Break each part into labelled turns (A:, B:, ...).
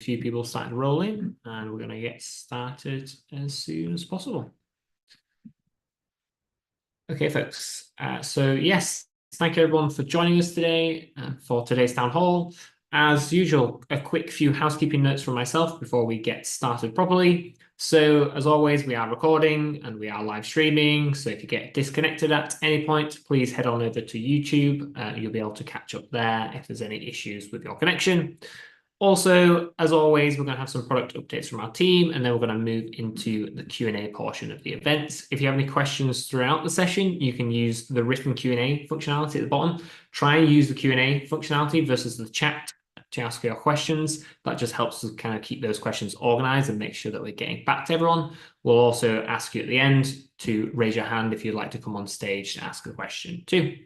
A: few people started rolling, and we're going to get started as soon as possible. Okay, folks. So yes, thank you everyone for joining us today for today's town hall. As usual, a quick few housekeeping notes from myself before we get started properly. So as always, we are recording and we are live streaming. So if you get disconnected at any point, please head on over to YouTube. You'll be able to catch up there if there's any issues with your connection. Also, as always, we're going to have some product updates from our team, and then we're going to move into the Q&A portion of the event. If you have any questions throughout the session, you can use the written Q&A functionality at the bottom. Try and use the Q&A functionality versus the chat to ask your questions. That just helps us kind of keep those questions organized and make sure that we're getting back to everyone. We'll also ask you at the end to raise your hand if you'd like to come on stage to ask a question too.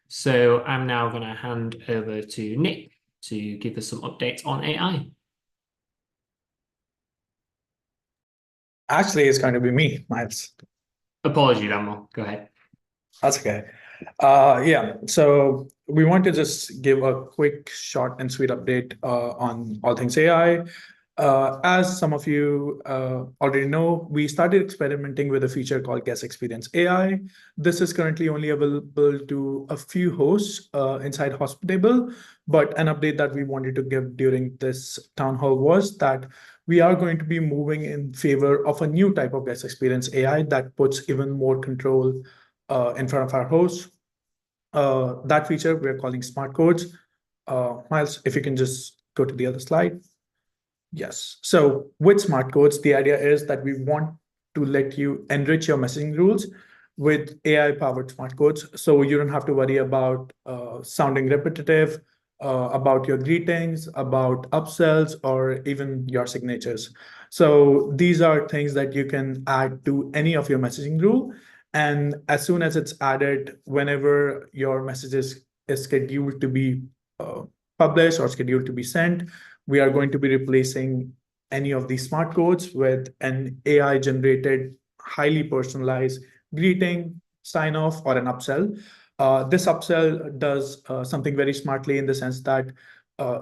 A: So I'm now going to hand over to Nick to give us some updates on AI.
B: Actually, it's going to be me, Miles.
A: Apologies, Admiral. Go ahead.
B: That's okay. Yeah, so we want to just give a quick, short and sweet update on all things AI. As some of you already know, we started experimenting with a feature called Guest Experience AI. This is currently only available to a few hosts inside Hospitable, but an update that we wanted to give during this town hall was that we are going to be moving in favor of a new type of Guest Experience AI that puts even more control in front of our hosts. That feature we're calling smart codes. Miles, if you can just go to the other slide. Yes. So with smart codes, the idea is that we want to let you enrich your messaging rules with AI-powered smart codes. So you don't have to worry about sounding repetitive, about your greetings, about upsells, or even your signatures. So these are things that you can add to any of your messaging rule. And as soon as it's added, whenever your message is scheduled to be published or scheduled to be sent, we are going to be replacing any of these smart codes with an AI-generated, highly personalized greeting, sign-off, or an upsell. This upsell does something very smartly in the sense that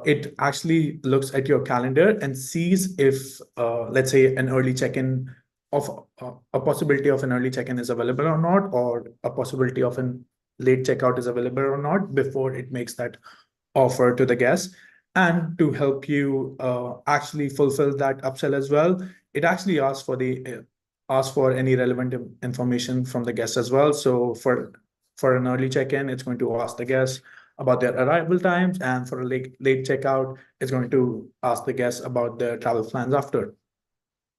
B: it actually looks at your calendar and sees if, let's say, an early check-in of a possibility of an early check-in is available or not, or a possibility of an late checkout is available or not before it makes that offer to the guest. And to help you actually fulfill that upsell as well, it actually asks for any relevant information from the guest as well. So for an early check-in, it's going to ask the guest about their arrival times, and for a late checkout, it's going to ask the guest about their travel plans after.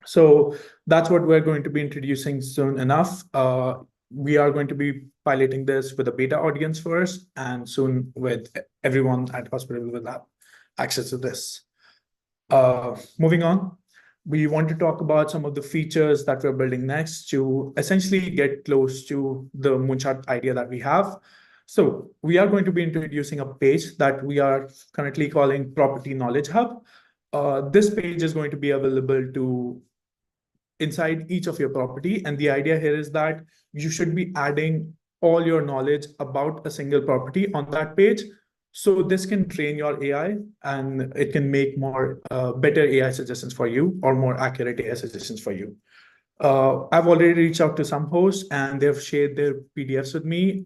B: So that's what we're going to be introducing soon enough. We are going to be piloting this with a beta audience first, and soon with everyone at Hospitable will have access to this. Moving on, we want to talk about some of the features that we're building next to essentially get close to the moonshot idea that we have. So we are going to be introducing a page that we are currently calling Property Knowledge Hub. This page is going to be available to inside each of your property. And the idea here is that you should be adding all your knowledge about a single property on that page. So this can train your AI and it can make more better AI suggestions for you or more accurate AI suggestions for you. I've already reached out to some hosts and they've shared their PDFs with me.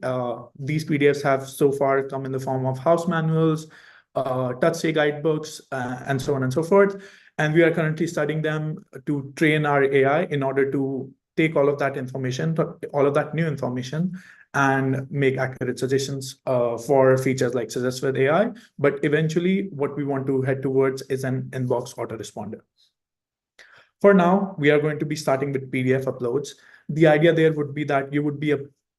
B: These PDFs have so far come in the form of house manuals, touch-say guidebooks, and so on and so forth. And we are currently studying them to train our AI in order to take all of that information, all of that new information, and make accurate suggestions for features like Suggest with AI. But eventually, what we want to head towards is an inbox autoresponder. For now, we are going to be starting with PDF uploads. The idea there would be that you would be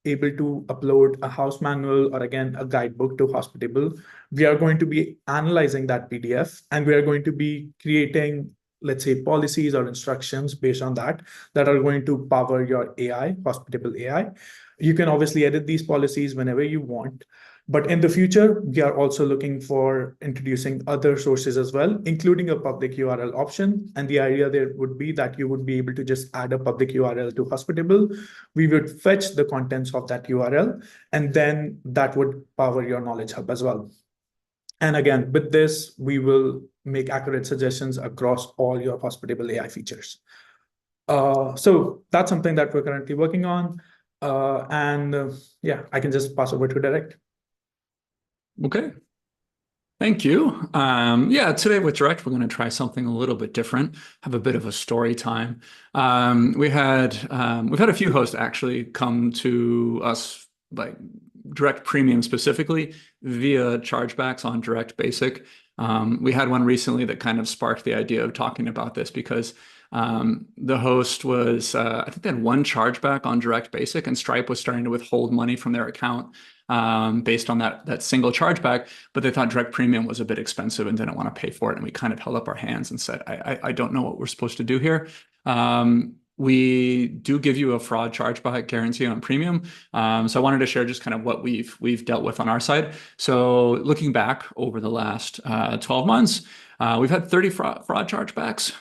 B: able to upload a house manual or again, a guidebook to Hospitable. We are going to be analyzing that PDF and we are going to be creating, let's say, policies or instructions based on that are going to power your AI, Hospitable AI. You can obviously edit these policies whenever you want. But in the future, we are also looking for introducing other sources as well, including a public URL option. And the idea there would be that you would be able to just add a public URL to Hospitable. We would fetch the contents of that URL, and then that would power your Knowledge Hub as well. And again, with this, we will make accurate suggestions across all your Hospitable AI features. So that's something that we're currently working on. Yeah, I can just pass over to Derek.
C: Okay. Thank you. Yeah, today with Direct, we're going to try something a little bit different, have a bit of a story time. We've had a few hosts actually come to us, like Direct Premium specifically, via chargebacks on Direct Basic. We had one recently that kind of sparked the idea of talking about this because the host was, I think they had one chargeback on Direct Basic, and Stripe was starting to withhold money from their account based on that single chargeback, but they thought Direct Premium was a bit expensive and didn't want to pay for it. And we kind of held up our hands and said, I don't know what we're supposed to do here. We do give you a fraud chargeback guarantee on Premium. So I wanted to share just kind of what we've dealt with on our side. So looking back over the last 12 months, we've had 30 fraud chargebacks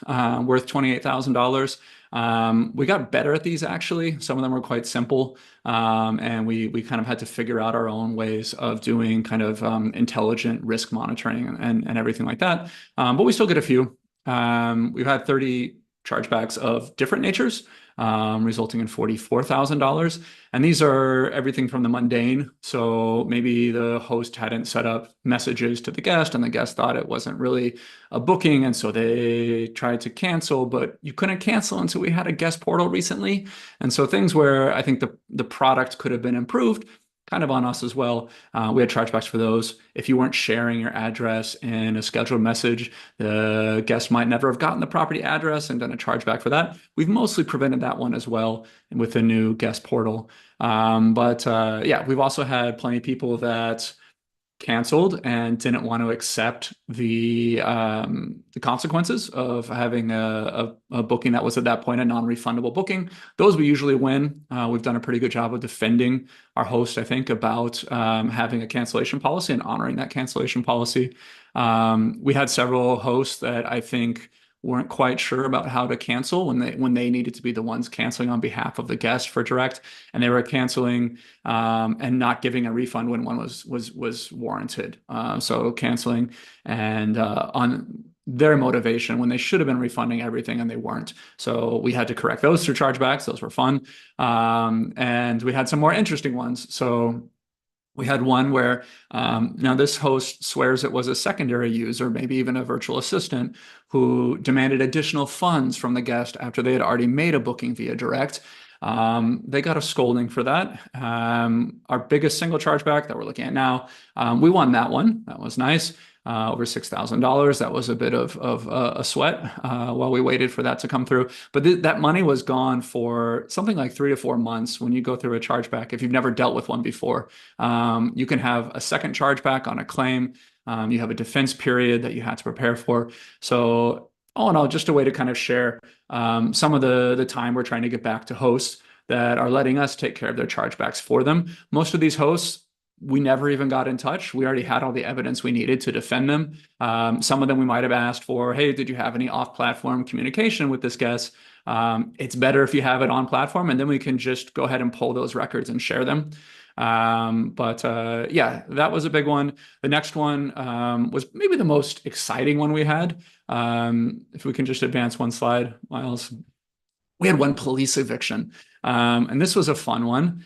C: worth $28,000. We got better at these actually. Some of them were quite simple. And we kind of had to figure out our own ways of doing kind of intelligent risk monitoring and everything like that. But we still get a few. We've had 30 chargebacks of different natures, resulting in $44,000. And these are everything from the mundane. So maybe the host hadn't set up messages to the guest and the guest thought it wasn't really a booking. And so they tried to cancel, but you couldn't cancel until we had a guest portal recently. And so things where I think the product could have been improved, kind of on us as well. We had chargebacks for those. If you weren't sharing your address in a scheduled message, the guest might never have gotten the property address and done a chargeback for that. We've mostly prevented that one as well with the new guest portal. Yeah, we've also had plenty of people that canceled and didn't want to accept the consequences of having a booking that was at that point a non-refundable booking. Those we usually win. We've done a pretty good job of defending our host, I think, about having a cancellation policy and honoring that cancellation policy. We had several hosts that I think weren't quite sure about how to cancel when they needed to be the ones canceling on behalf of the guest for Direct, and they were canceling and not giving a refund when one was warranted. So canceling and on their motivation when they should have been refunding everything and they weren't. So we had to correct those through chargebacks. Those were fun. And we had some more interesting ones. So we had one where now this host swears it was a secondary user, maybe even a virtual assistant, who demanded additional funds from the guest after they had already made a booking via Direct. They got a scolding for that. Our biggest single chargeback that we're looking at now, we won that one. That was nice. Over $6,000. That was a bit of a sweat while we waited for that to come through. But that money was gone for something like 3 to 4 months. When you go through a chargeback, if you've never dealt with one before, you can have a second chargeback on a claim. You have a defense period that you had to prepare for. So all in all, just a way to kind of share some of the time we're trying to get back to hosts that are letting us take care of their chargebacks for them. Most of these hosts, we never even got in touch. We already had all the evidence we needed to defend them. Some of them we might have asked for, hey, did you have any off-platform communication with this guest? It's better if you have it on platform, and then we can just go ahead and pull those records and share them. Yeah, that was a big one. The next one was maybe the most exciting one we had. If we can just advance one slide, Miles. We had one police eviction. And this was a fun one.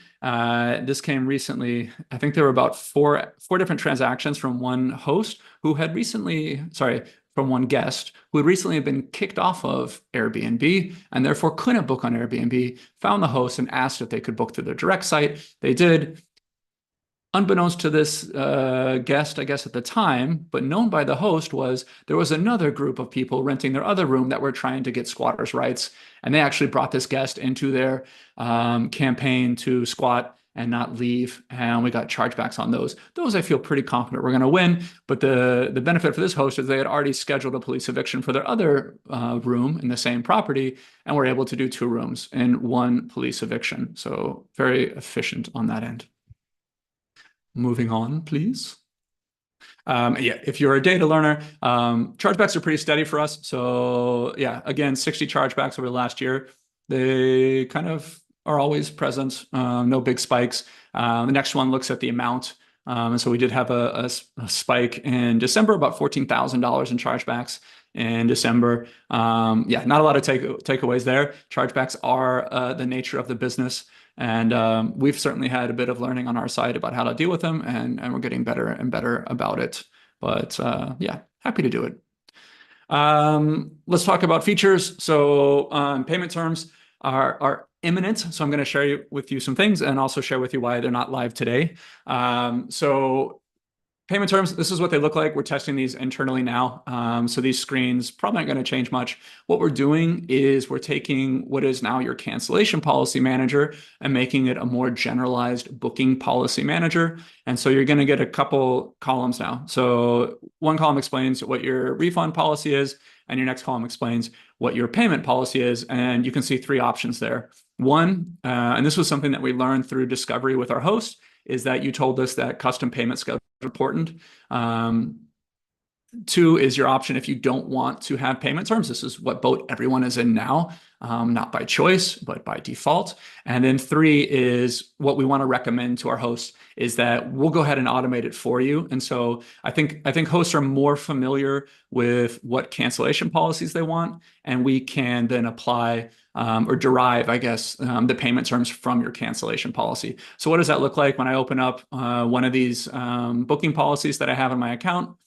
C: This came recently. I think there were about four different transactions from one host who had recently, sorry, from one guest who had recently been kicked off of Airbnb and therefore couldn't book on Airbnb, found the host and asked if they could book through their direct site. They did. Unbeknownst to this guest, I guess at the time, but known by the host, was there was another group of people renting their other room that were trying to get squatters' rights. And they actually brought this guest into their campaign to squat and not leave. And we got chargebacks on those. Those I feel pretty confident we're going to win. But the benefit for this host is they had already scheduled a police eviction for their other room in the same property and were able to do 2 rooms in 1 police eviction. So very efficient on that end. Moving on, please. Yeah, if you're a data learner, chargebacks are pretty steady for us. So yeah, again, 60 chargebacks over the last year. They kind of are always present, no big spikes. The next one looks at the amount And so we did have a spike in December, about $14,000 in chargebacks in December. Yeah, not a lot of takeaways there. Chargebacks are the nature of the business. And we've certainly had a bit of learning on our side about how to deal with them, and we're getting better and better about it. But yeah, happy to do it. Let's talk about features. So payment terms are imminent. So I'm going to share with you some things and also share with you why they're not live today. So payment terms, this is what they look like. We're testing these internally now. So these screens probably aren't going to change much. What we're doing is we're taking what is now your cancellation policy manager and making it a more generalized booking policy manager. And so you're going to get a couple columns now. So one column explains what your refund policy is, and your next column explains what your payment policy is. And you can see three options there. One, and this was something that we learned through discovery with our host, is that you told us that custom payment schedule is important. Two is your option if you don't want to have payment terms. This is what boat everyone is in now, not by choice, but by default. And then three is what we want to recommend to our hosts is that we'll go ahead and automate it for you. And so I think hosts are more familiar with what cancellation policies they want, and we can then apply or derive, I guess, the payment terms from your cancellation policy. So what does that look like when I open up one of these booking policies that I have in my account?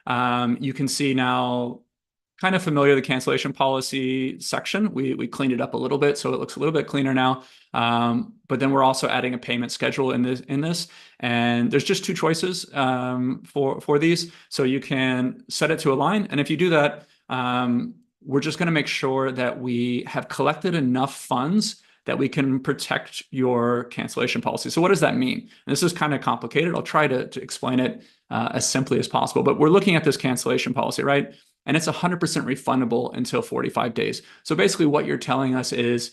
C: You can see now, kind of familiar, the cancellation policy section. We cleaned it up a little bit, so it looks a little bit cleaner now. But then we're also adding a payment schedule in this, and there's just two choices for these. So you can set it to align, and if you do that, we're just going to make sure that we have collected enough funds that we can protect your cancellation policy. So what does that mean? And this is kind of complicated. I'll try to explain it as simply as possible. But we're looking at this cancellation policy, right? And it's 100% refundable until 45 days. So basically what you're telling us is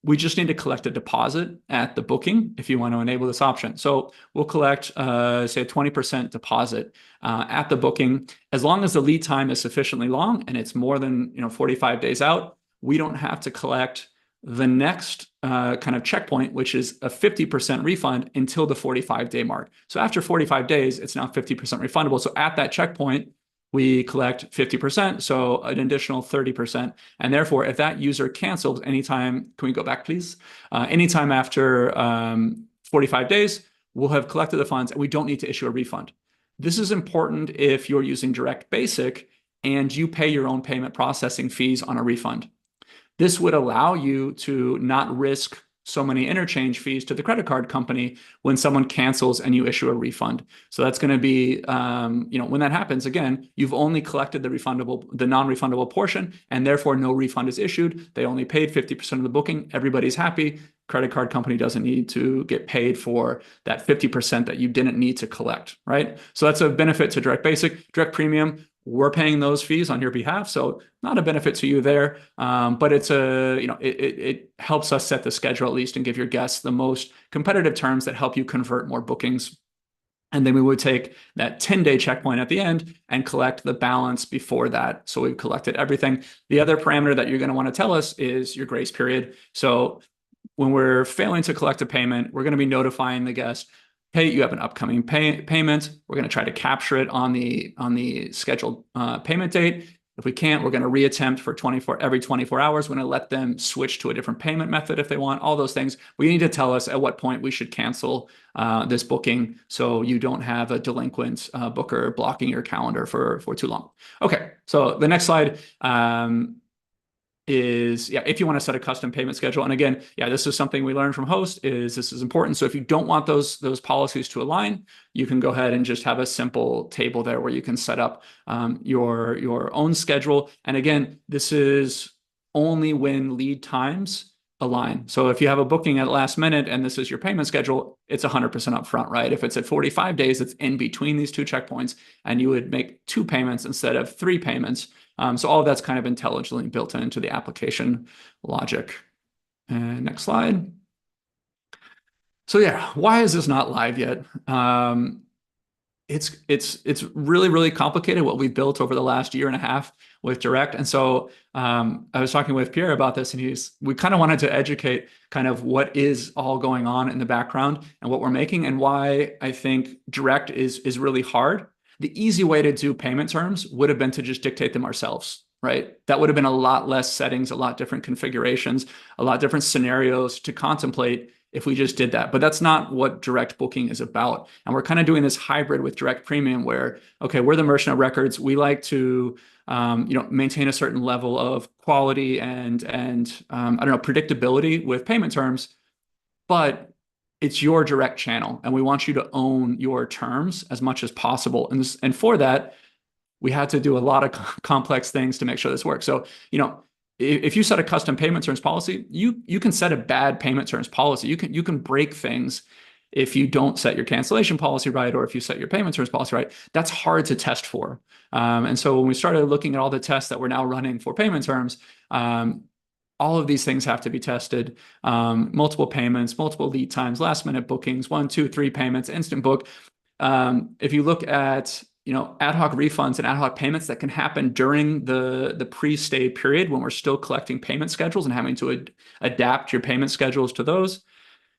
C: we just need to collect a deposit at the booking if you want to enable this option. So we'll collect, say, a 20% deposit at the booking. As long as the lead time is sufficiently long and it's more than 45 days out, we don't have to collect the next kind of checkpoint, which is a 50% refund until the 45-day mark. So after 45 days, it's now 50% refundable. So at that checkpoint, we collect 50%, so an additional 30%. And therefore, if that user cancels anytime, can we go back, please? Anytime after 45 days, we'll have collected the funds and we don't need to issue a refund. This is important if you're using Direct Basic and you pay your own payment processing fees on a refund. This would allow you to not risk so many interchange fees to the credit card company when someone cancels and you issue a refund. So that's going to be, when that happens, again, you've only collected the non-refundable portion, and therefore no refund is issued. They only paid 50% of the booking. Everybody's happy. Credit card company doesn't need to get paid for that 50% that you didn't need to collect, right? So that's a benefit to Direct Basic. Direct Premium, we're paying those fees on your behalf, so not a benefit to you there, but it's it helps us set the schedule at least and give your guests the most competitive terms that help you convert more bookings. And then we would take that 10-day checkpoint at the end and collect the balance before that. So we've collected everything. The other parameter that you're going to want to tell us is your grace period. So when we're failing to collect a payment, we're going to be notifying the guest, hey, you have an upcoming payment. We're going to try to capture it on the scheduled payment date. If we can't, we're going to reattempt for every 24 hours. We're going to let them switch to a different payment method if they want, all those things. We need to tell us at what point we should cancel this booking so you don't have a delinquent booker blocking your calendar for too long. Okay, so the next slide is, if you want to set a custom payment schedule. And again, this is something we learned from host, is this is important. So if you don't want those policies to align, you can go ahead and just have a simple table there where you can set up your own schedule. And again, this is only when lead times align. So if you have a booking at last minute and this is your payment schedule, it's 100% upfront, right? If it's at 45 days, it's in between these two checkpoints, and you would make 2 payments instead of 3 payments. So all of that's kind of intelligently built into the application logic. And next slide. So why is this not live yet? It's really, really complicated what we've built over the last year and a half. with direct. And so I was talking with Pierre about this, and we kind of wanted to educate kind of what is all going on in the background and what we're making, and why I think direct is really hard. The easy way to do payment terms would have been to just dictate them ourselves, right? That would have been a lot less settings, a lot different configurations, a lot different scenarios to contemplate if we just did that. But that's not what direct booking is about. And we're kind of doing this hybrid with direct premium where, okay, we're the merchant of records. We like to maintain a certain level of quality and I don't know, predictability with payment terms, but it's your direct channel, and we want you to own your terms as much as possible. And for that, we had to do a lot of complex things to make sure this works. So, if you set a custom payment terms policy, you can set a bad payment terms policy. You can break things if you don't set your cancellation policy right, or if you set your payment terms policy right. That's hard to test for. And so when we started looking at all the tests that we're now running for payment terms, all of these things have to be tested. Multiple payments, multiple lead times, last minute bookings, 1, 2, 3 payments, instant book. If you look at ad hoc refunds and ad hoc payments that can happen during the pre-stay period when we're still collecting payment schedules and having to adapt your payment schedules to those.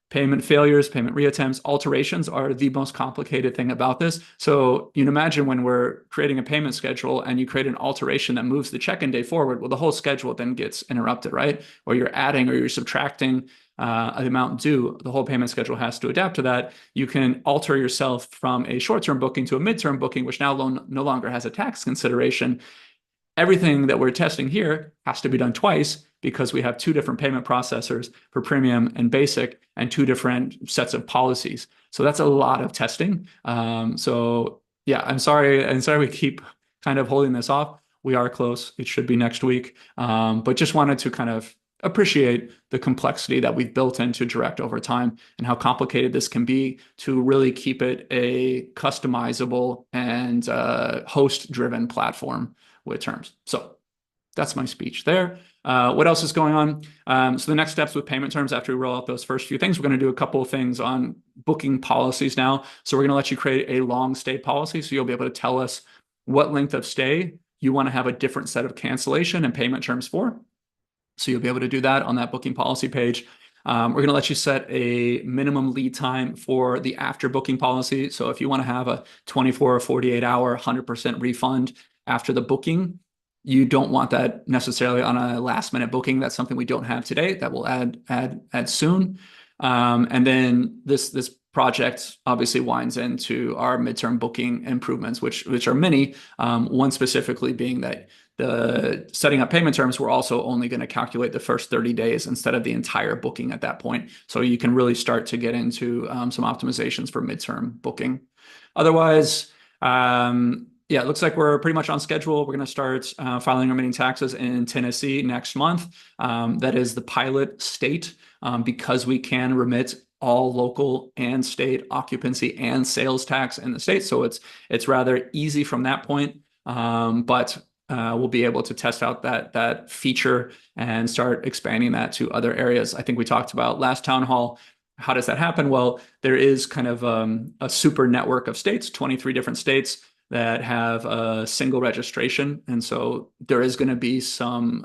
C: Payment failures, payment reattempts, alterations are the most complicated thing about this. So you can imagine when we're creating a payment schedule and you create an alteration that moves the check-in day forward, well, the whole schedule then gets interrupted, right? Or you're adding or you're subtracting the amount due, the whole payment schedule has to adapt to that. You can alter yourself from a short-term booking to a mid-term booking, which now no longer has a tax consideration. Everything that we're testing here has to be done twice because we have 2 different payment processors for premium and basic and 2 different sets of policies. So that's a lot of testing. So yeah, I'm sorry we keep kind of holding this off. We are close. It should be next week. But just wanted to kind of appreciate the complexity that we've built into direct over time and how complicated this can be to really keep it a customizable and host-driven platform with terms. So that's my speech there. What else is going on? So the next steps with payment terms after we roll out those first few things, we're going to do a couple of things on booking policies now. So we're going to let you create a long stay policy. So you'll be able to tell us what length of stay you want to have a different set of cancellation and payment terms for. So you'll be able to do that on that booking policy page. We're going to let you set a minimum lead time for the after booking policy. So if you want to have a 24 or 48 hour 100% refund after the booking, you don't want that necessarily on a last minute booking. That's something we don't have today that we'll add soon. And then this project obviously winds into our midterm booking improvements, which are many. One specifically being that the setting up payment terms, we're also only going to calculate the first 30 days instead of the entire booking at that point. So you can really start to get into some optimizations for midterm booking. Otherwise, yeah, it looks like we're pretty much on schedule. We're going to start filing remitting taxes in Tennessee next month. That is the pilot state because we can remit all local and state occupancy and sales tax in the state. So it's rather easy from that point. But we'll be able to test out that feature and start expanding that to other areas. I think we talked about last town hall. How does that happen? Well, there is kind of a super network of states, 23 different states that have a single registration. And so there is going to be some,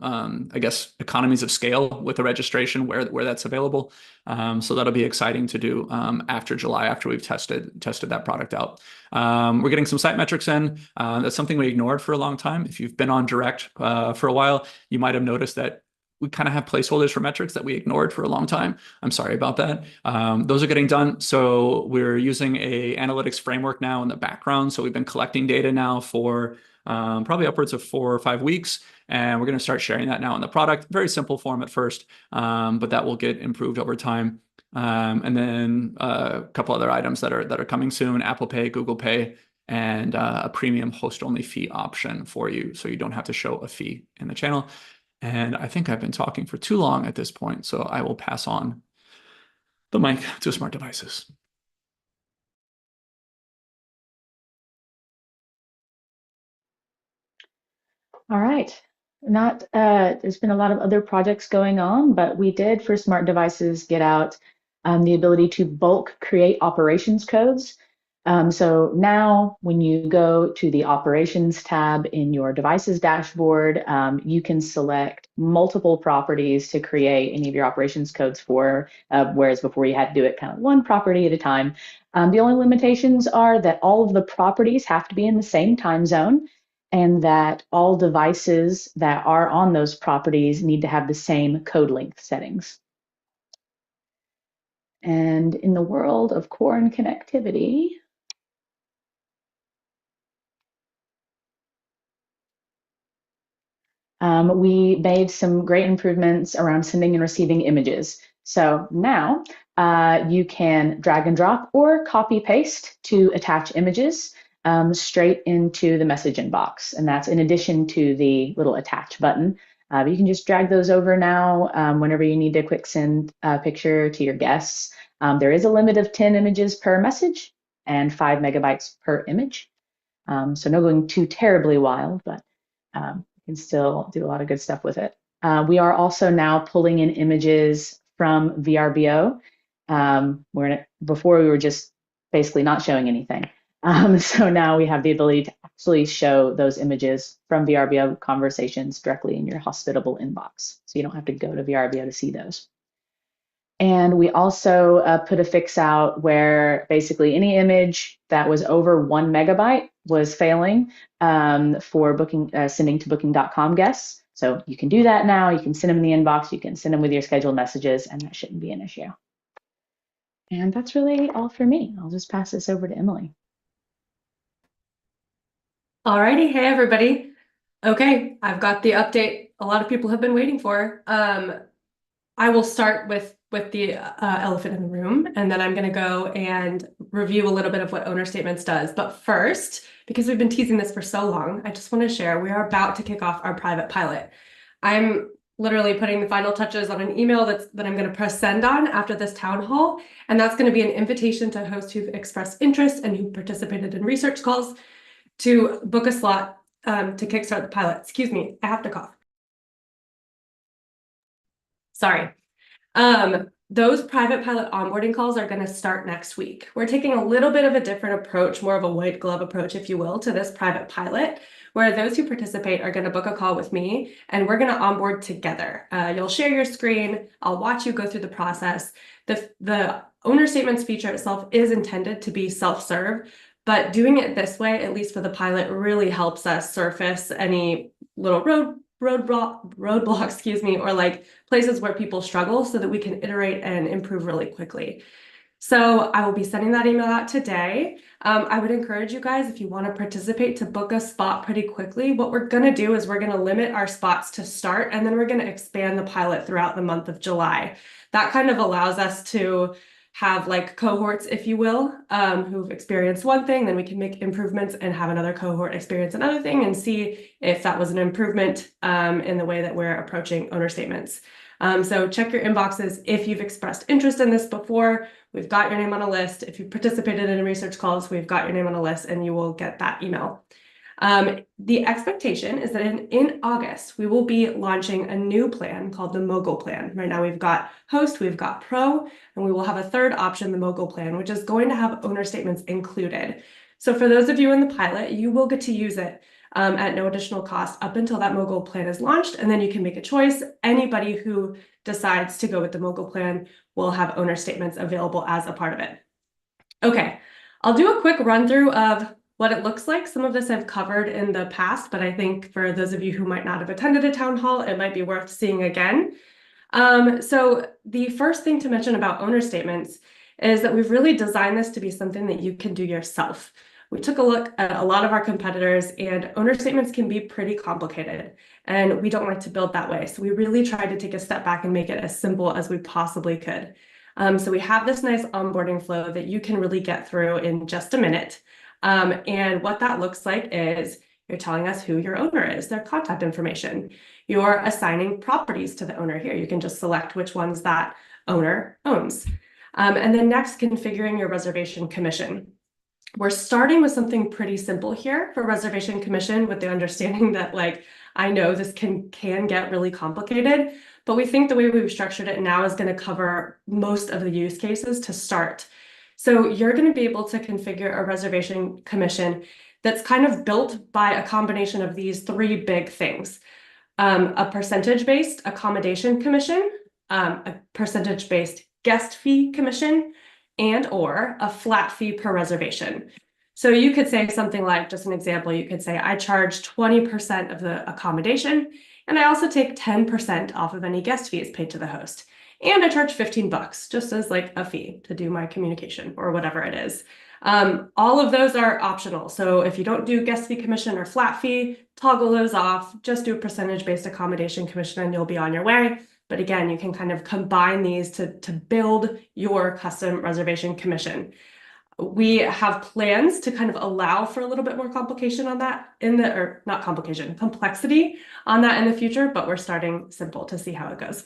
C: I guess, economies of scale with the registration where that's available. So that'll be exciting to do after July, after we've tested that product out. We're getting some site metrics in. That's something we ignored for a long time. If you've been on direct for a while, you might have noticed that we kind of have placeholders for metrics that we ignored for a long time. I'm sorry about that. Those are getting done. So we're using a analytics framework now in the background. So we've been collecting data now for probably upwards of 4 or 5 weeks. And we're going to start sharing that now in the product. Very simple form at first, but that will get improved over time. And then a couple other items that are coming soon: Apple Pay, Google Pay, and a premium host-only fee option for you. So you don't have to show a fee in the channel. And I think I've been talking for too long at this point, so I will pass on the mic to smart devices.
D: All right. There's been a lot of other projects going on, but we did for smart devices get out the ability to bulk create operations codes. So now when you go to the Operations tab in your devices dashboard, you can select multiple properties to create any of your operations codes for, whereas before you had to do it kind of one property at a time. The only limitations are that all of the properties have to be in the same time zone, and that all devices that are on those properties need to have the same code length settings. And in the world of core and connectivity, we made some great improvements around sending and receiving images. So now you can drag and drop or copy paste to attach images straight into the message inbox. And that's in addition to the little attach button. You can just drag those over now whenever you need to quick send a picture to your guests. There is a limit of 10 images per message and 5 megabytes per image. So no going too terribly wild, but can still do a lot of good stuff with it. We are also now pulling in images from VRBO. Before we were just basically not showing anything. So now we have the ability to actually show those images from VRBO conversations directly in your Hospitable inbox. So you don't have to go to VRBO to see those. And we also put a fix out where basically any image that was over 1 megabyte was failing for booking, sending to booking.com guests. So you can do that now. You can send them in the inbox. You can send them with your scheduled messages, and that shouldn't be an issue. And that's really all for me. I'll just pass this over to Emily.
E: Alrighty, hey everybody. Okay, I've got the update a lot of people have been waiting for. I will start with the elephant in the room, and then I'm going to go and review a little bit of what owner statements does. But first, because we've been teasing this for so long, I just want to share we are about to kick off our private pilot. I'm literally putting the final touches on an email that I'm going to press send on after this town hall, and that's going to be an invitation to hosts who've expressed interest and who participated in research calls to book a slot to kickstart the pilot. Excuse me, I have to cough. Sorry. Those private pilot onboarding calls are going to start next week. We're taking a little bit of a different approach, more of a white glove approach, if you will, to this private pilot, where those who participate are going to book a call with me and we're going to onboard together. You'll share your screen. I'll watch you go through the process. The owner statements feature itself is intended to be self-serve, but doing it this way, at least for the pilot, really helps us surface any little roadblocks, excuse me, or like places where people struggle so that we can iterate and improve really quickly. So I will be sending that email out today. I would encourage you guys, if you want to participate, to book a spot pretty quickly. What we're going to do is we're going to limit our spots to start, and then we're going to expand the pilot throughout the month of July. That kind of allows us to have like cohorts, if you will, who've experienced one thing, then we can make improvements and have another cohort experience another thing and see if that was an improvement in the way that we're approaching owner statements. So check your inboxes if you've expressed interest in this before. We've got your name on a list. If you participated in research calls, we've got your name on a list and you will get that email. The expectation is that in August, we will be launching a new plan called the Mogul plan. Right now we've got Host, we've got Pro, and we will have a third option, the Mogul plan, which is going to have owner statements included. So for those of you in the pilot, you will get to use it at no additional cost up until that Mogul plan is launched, and then you can make a choice. Anybody who decides to go with the Mogul plan will have owner statements available as a part of it. Okay, I'll do a quick run through of what it looks like. Some of this I've covered in the past, but I think for those of you who might not have attended a town hall, it might be worth seeing again. So the first thing to mention about owner statements is that we've really designed this to be something that you can do yourself. We took a look at a lot of our competitors, and owner statements can be pretty complicated, and we don't like to build that way. So we really tried to take a step back and make it as simple as we possibly could. So we have this nice onboarding flow that you can really get through in just a minute. And what that looks like is you're telling us who your owner is, their contact information. You're assigning properties to the owner here. You can just select which ones that owner owns. And then next, configuring your reservation commission. We're starting with something pretty simple here for reservation commission, with the understanding that, like, I know this can get really complicated, but we think the way we've structured it now is going to cover most of the use cases to start. So you're going to be able to configure a reservation commission that's kind of built by a combination of these three big things. A percentage-based accommodation commission, a percentage-based guest fee commission, and or a flat fee per reservation. So you could say something like, just an example, you could say, I charge 20% of the accommodation, and I also take 10% off of any guest fees paid to the host. And I charge $15 just as like a fee to do my communication or whatever it is. All of those are optional. So if you don't do guest fee commission or flat fee, toggle those off, just do a percentage-based accommodation commission and you'll be on your way. But again, you can kind of combine these to build your custom reservation commission. We have plans to kind of allow for a little bit more complication on that complexity on that in the future, but we're starting simple to see how it goes.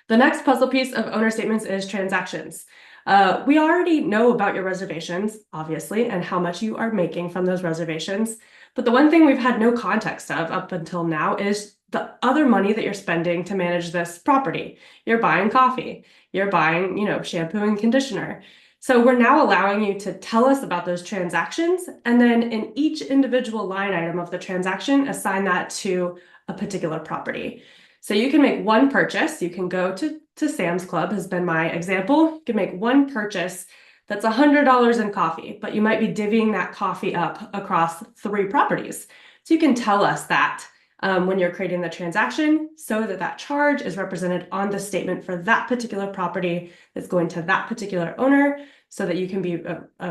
E: The next puzzle piece of owner statements is transactions. We already know about your reservations, obviously, and how much you are making from those reservations. But the one thing we've had no context of up until now is the other money that you're spending to manage this property. You're buying coffee, you're buying, shampoo and conditioner. So we're now allowing you to tell us about those transactions, and then in each individual line item of the transaction, assign that to a particular property. So you can make one purchase. You can go to Sam's Club, has been my example. You can make one purchase that's $100 in coffee, but you might be divvying that coffee up across 3 properties. So you can tell us that when you're creating the transaction so that charge is represented on the statement for that particular property that's going to that particular owner so that you can be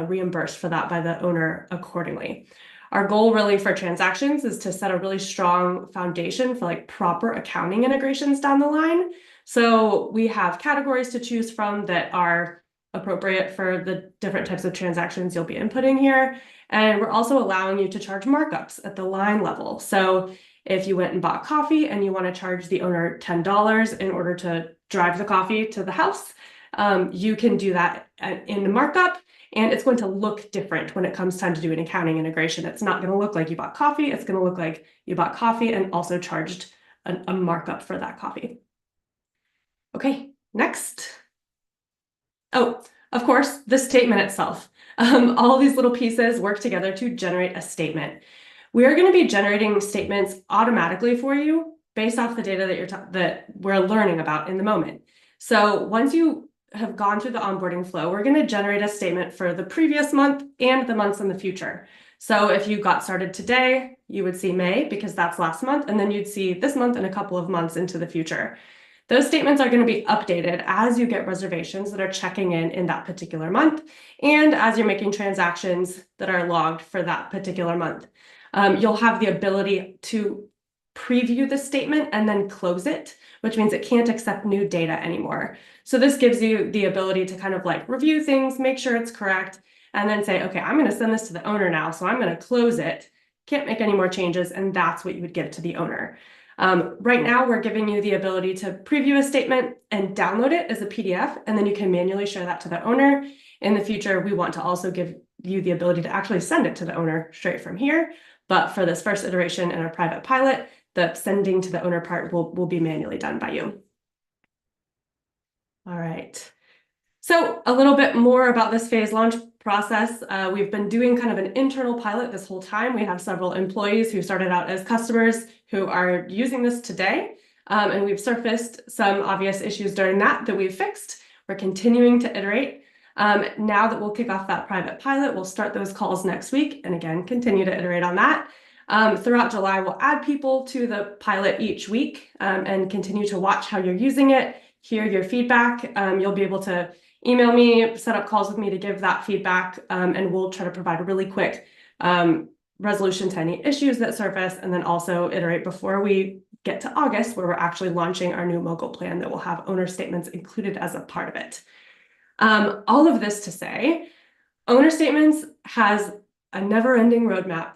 E: reimbursed for that by the owner accordingly. Our goal really for transactions is to set a really strong foundation for like proper accounting integrations down the line. So we have categories to choose from that are appropriate for the different types of transactions you'll be inputting here. And we're also allowing you to charge markups at the line level. So if you went and bought coffee and you want to charge the owner $10 in order to drive the coffee to the house, you can do that in the markup. And it's going to look different when it comes time to do an accounting integration. It's not going to look like you bought coffee. It's going to look like you bought coffee and also charged a markup for that coffee. Okay, next. Oh, of course, the statement itself. All these little pieces work together to generate a statement. We are going to be generating statements automatically for you based off the data that we're learning about in the moment. So once you have gone through the onboarding flow, we're going to generate a statement for the previous month and the months in the future. So if you got started today, you would see May because that's last month, and then you'd see this month and a couple of months into the future. Those statements are going to be updated as you get reservations that are checking in that particular month and as you're making transactions that are logged for that particular month. You'll have the ability to preview the statement and then close it, which means it can't accept new data anymore. So this gives you the ability to kind of like review things, make sure it's correct, and then say, okay, I'm going to send this to the owner now, so I'm going to close it, can't make any more changes, and that's what you would give to the owner. Right now, we're giving you the ability to preview a statement and download it as a PDF, and then you can manually share that to the owner. In the future, we want to also give you the ability to actually send it to the owner straight from here. But for this first iteration in our private pilot, the sending to the owner part will be manually done by you. All right. So a little bit more about this phase launch process. We've been doing kind of an internal pilot this whole time. We have several employees who started out as customers who are using this today. And we've surfaced some obvious issues during that we've fixed. We're continuing to iterate. Now that we'll kick off that private pilot, we'll start those calls next week and again, continue to iterate on that. Throughout July, we'll add people to the pilot each week and continue to watch how you're using it, hear your feedback. You'll be able to email me, set up calls with me to give that feedback, and we'll try to provide a really quick resolution to any issues that surface, and then also iterate before we get to August, where we're actually launching our new mogul plan that will have owner statements included as a part of it. All of this to say, owner statements has a never-ending roadmap.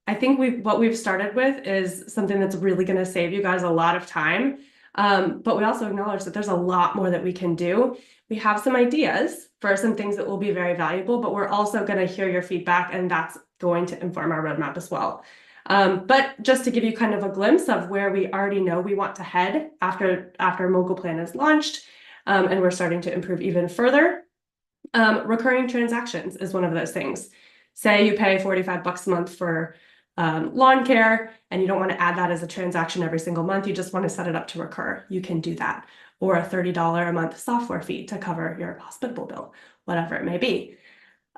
E: I think what we've started with is something that's really going to save you guys a lot of time. But we also acknowledge that there's a lot more that we can do. We have some ideas for some things that will be very valuable, but we're also going to hear your feedback, and that's going to inform our roadmap as well. But just to give you kind of a glimpse of where we already know we want to head after mogul plan is launched, and we're starting to improve even further. Recurring transactions is one of those things. Say you pay $45 a month for lawn care and you don't want to add that as a transaction every single month. You just want to set it up to recur. You can do that. Or a $30 a month software fee to cover your Hospitable bill, whatever it may be.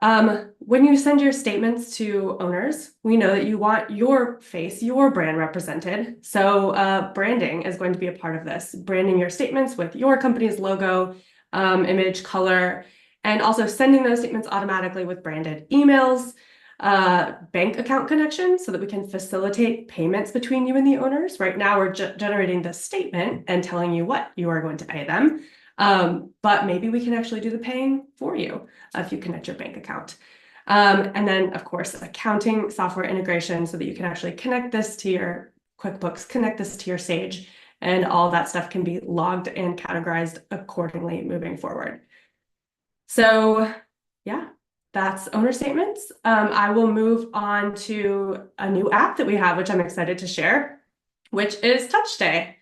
E: When you send your statements to owners, we know that you want your face, your brand represented. So branding is going to be a part of this. Branding your statements with your company's logo, image, color, and also sending those statements automatically with branded emails, bank account connections so that we can facilitate payments between you and the owners. Right now, we're generating the statement and telling you what you are going to pay them. But maybe we can actually do the paying for you if you connect your bank account. And then, of course, accounting software integration so that you can actually connect this to your QuickBooks, connect this to your Sage, and all that stuff can be logged and categorized accordingly moving forward. So yeah, that's owner statements. I will move on to a new app that we have, which I'm excited to share, which is TouchStay.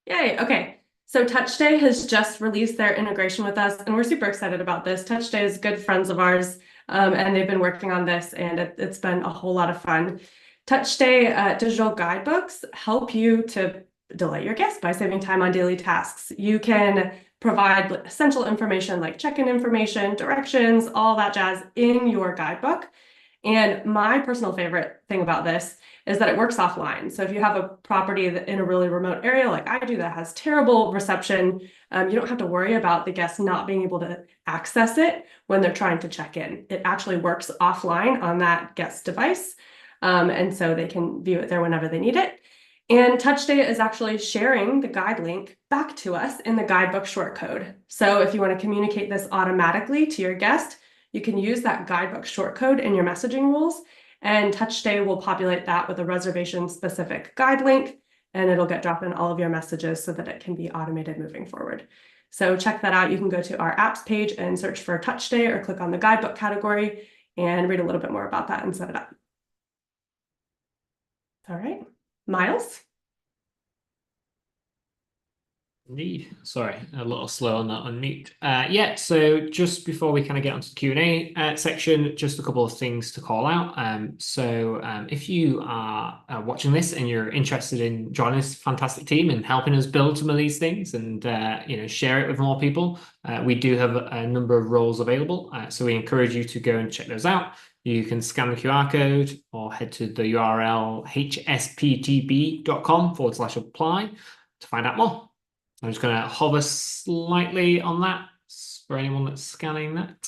E: Yay, okay. So TouchStay has just released their integration with us, and we're super excited about this. TouchStay is good friends of ours, and they've been working on this, and it's been a whole lot of fun. TouchStay digital guidebooks help you to delight your guests by saving time on daily tasks. You can provide essential information like check-in information, directions, all that jazz in your guidebook. And my personal favorite thing about this is that it works offline. So if you have a property in a really remote area like I do that has terrible reception, you don't have to worry about the guests not being able to access it when they're trying to check in. It actually works offline on that guest device. And so they can view it there whenever they need it. And TouchStay is actually sharing the guide link back to us in the guidebook shortcode. So if you want to communicate this automatically to your guest, you can use that guidebook shortcode in your messaging rules, and TouchStay will populate that with a reservation-specific guide link, and it'll get dropped in all of your messages so that it can be automated moving forward. So check that out. You can go to our apps page and search for TouchStay or click on the guidebook category and read a little bit more about that and set it up. All right. Miles?
A: Indeed. Sorry, a little slow on that unmute. Yeah, so just before we kind of get onto the Q&A section, just a couple of things to call out. If you are watching this and you're interested in joining this fantastic team and helping us build some of these things and share it with more people, we do have a number of roles available. So we encourage you to go and check those out. You can scan the QR code or head to the URL hsptb.com/apply to find out more. I'm just going to hover slightly on that for anyone that's scanning that.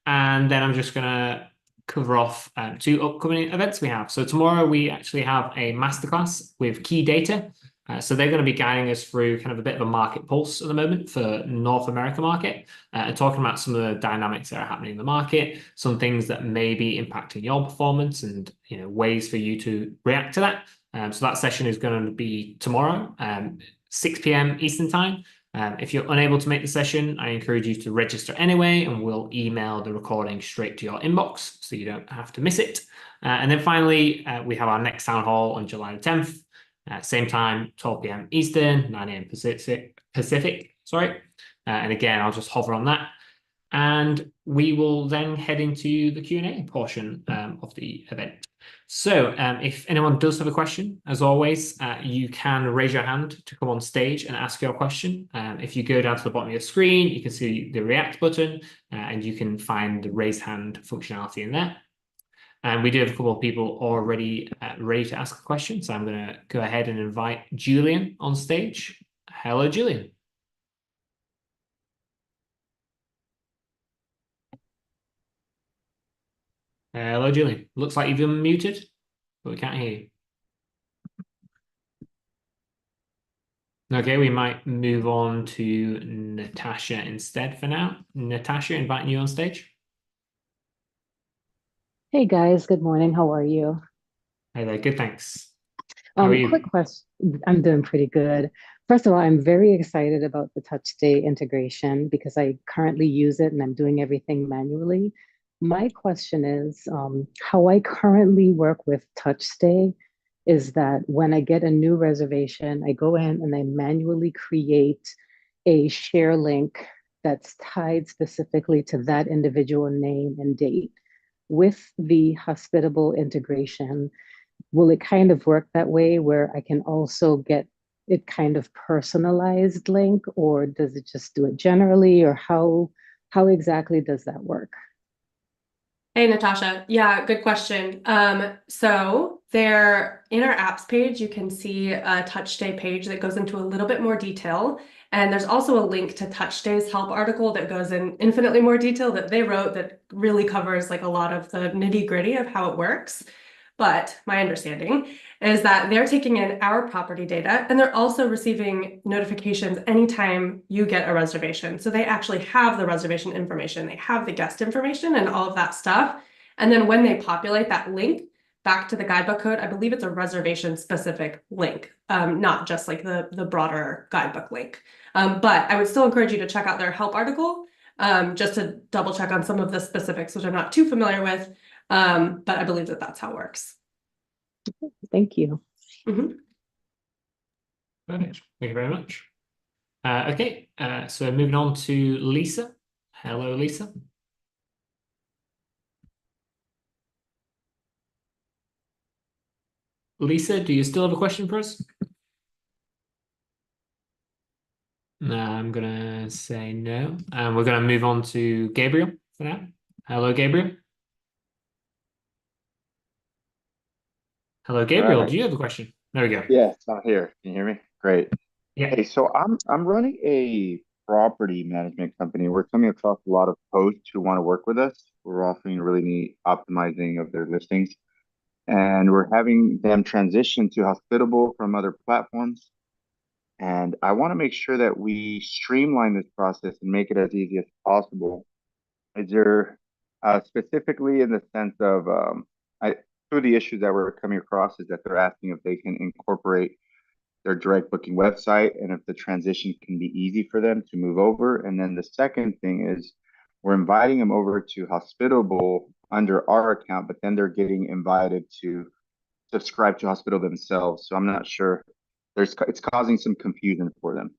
A: And then I'm just going to cover off 2 upcoming events we have. So tomorrow we actually have a masterclass with Key Data. So they're going to be guiding us through kind of a bit of a market pulse at the moment for North America market and talking about some of the dynamics that are happening in the market, some things that may be impacting your performance and ways for you to react to that. So that session is going to be tomorrow, 6 p.m. Eastern time. If you're unable to make the session, I encourage you to register anyway, and we'll email the recording straight to your inbox so you don't have to miss it. And then finally, we have our next town hall on July the 10th. Same time, 12 p.m. Eastern, 9 a.m. Pacific, sorry. And again, I'll just hover on that. And we will then head into the Q&A portion of the event. So if anyone does have a question, as always, you can raise your hand to come on stage and ask your question. If you go down to the bottom of your screen, you can see the React button, and you can find the raise hand functionality in there. And we do have a couple of people already ready to ask a question. So I'm going to go ahead and invite Julian on stage. Hello, Julian. Hello, Julian. Looks like you've been muted, but we can't hear you. Okay, we might move on to Natasha instead for now. Natasha, inviting you on stage.
F: Hey guys, good morning. How are you?
A: Hey there, good, thanks. How are you?
F: Quick question. I'm doing pretty good. First of all, I'm very excited about the TouchStay integration because I currently use it and I'm doing everything manually. My question is, how I currently work with TouchStay is that when I get a new reservation, I go in and I manually create a share link that's tied specifically to that individual name and date. With the Hospitable integration, will it kind of work that way where I can also get it kind of personalized link, or does it just do it generally, or how exactly does that work?
E: Hey, Natasha. Yeah, good question. So there in our apps page, you can see a TouchStay page that goes into a little bit more detail. And there's also a link to TouchStay's help article that goes in infinitely more detail that they wrote that really covers like a lot of the nitty-gritty of how it works. But my understanding is that they're taking in our property data and they're also receiving notifications anytime you get a reservation. So they actually have the reservation information, they have the guest information and all of that stuff. And then when they populate that link back to the guidebook code, I believe it's a reservation specific link, not just like the broader guidebook link. But I would still encourage you to check out their help article just to double check on some of the specifics, which I'm not too familiar with. But I believe that that's how it works.
F: Thank you.
E: Mm-hmm.
A: Perfect. Thank you very much. Okay, so moving on to Lisa. Hello, Lisa. Lisa, do you still have a question for us? No, I'm gonna say no. And we're gonna move on to Gabriel for now. Hello, Gabriel. Hello, Gabriel.
G: Right.
A: Do you have a question? There we go.
G: Yes, I'm here. Can you hear me? Great.
A: Yeah.
G: Hey, so I'm running a property management company. We're coming across a lot of hosts who want to work with us. We're offering really neat optimizing of their listings, and we're having them transition to Hospitable from other platforms. And I want to make sure that we streamline this process and make it as easy as possible. Is there specifically in the sense of two of the issues that we're coming across is that they're asking if they can incorporate their direct booking website and if the transition can be easy for them to move over. And then the second thing is we're inviting them over to Hospitable under our account, but then they're getting invited to subscribe to Hospitable themselves. So I'm not sure. It's causing some confusion for them.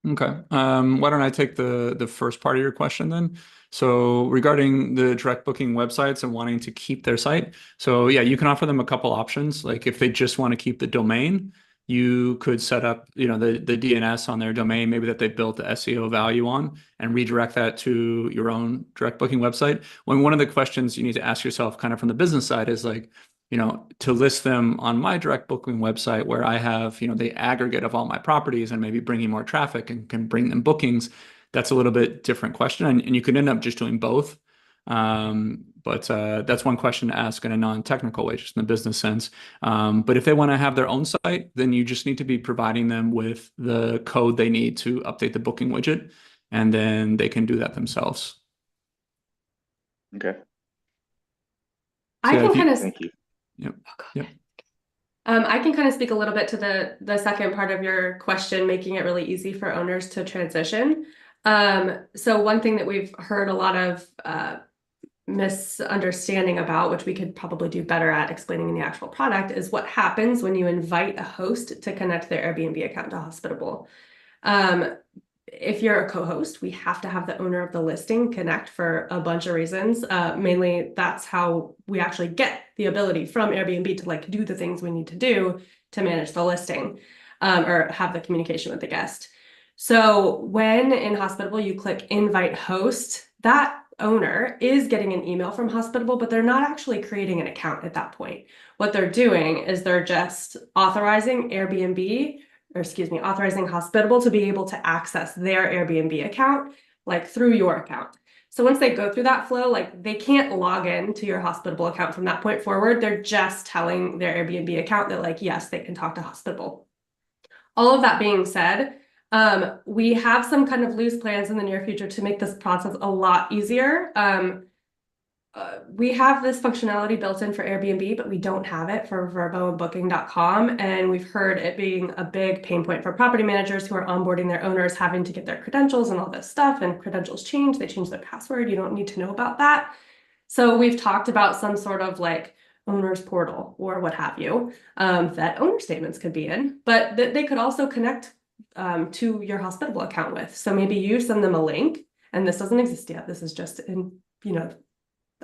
C: Okay. Why don't I take the first part of your question then? So regarding the direct booking websites and wanting to keep their site. So yeah, you can offer them a couple options. Like if they just want to keep the domain, you could set up, the DNS on their domain, maybe that they built the SEO value on, and redirect that to your own direct booking website. When one of the questions you need to ask yourself kind of from the business side is like, to list them on my direct booking website where I have, the aggregate of all my properties and maybe bringing more traffic and can bring them bookings, that's a little bit different question. And you could end up just doing both. But that's one question to ask in a non-technical way, just in the business sense. But if they want to have their own site, then you just need to be providing them with the code they need to update the booking widget, and then they can do that themselves.
G: Okay.
E: I can kind of
G: Thank you.
C: Yep.
E: Yep. I can kind of speak a little bit to the second part of your question, making it really easy for owners to transition. So one thing that we've heard a lot of misunderstanding about, which we could probably do better at explaining in the actual product, is what happens when you invite a host to connect their Airbnb account to Hospitable. If you're a co-host, we have to have the owner of the listing connect for a bunch of reasons. Mainly, that's how we actually get the ability from Airbnb to do the things we need to do to manage the listing or have the communication with the guest. So when in Hospitable, you click invite host, that owner is getting an email from Hospitable, but they're not actually creating an account at that point. What they're doing is they're just authorizing authorizing Hospitable to be able to access their Airbnb account, through your account. So once they go through that flow, they can't log in to your Hospitable account from that point forward. They're just telling their Airbnb account that yes, they can talk to Hospitable. All of that being said, we have some kind of loose plans in the near future to make this process a lot easier. We have this functionality built in for Airbnb, but we don't have it for Vrbo and Booking.com. And we've heard it being a big pain point for property managers who are onboarding their owners, having to get their credentials and all this stuff. And credentials change, they change their password. You don't need to know about that. So we've talked about some sort of owner's portal or what have you, that owner statements could be in, but they could also connect to your Hospitable account with. So maybe you send them a link, and this doesn't exist yet. This is just in,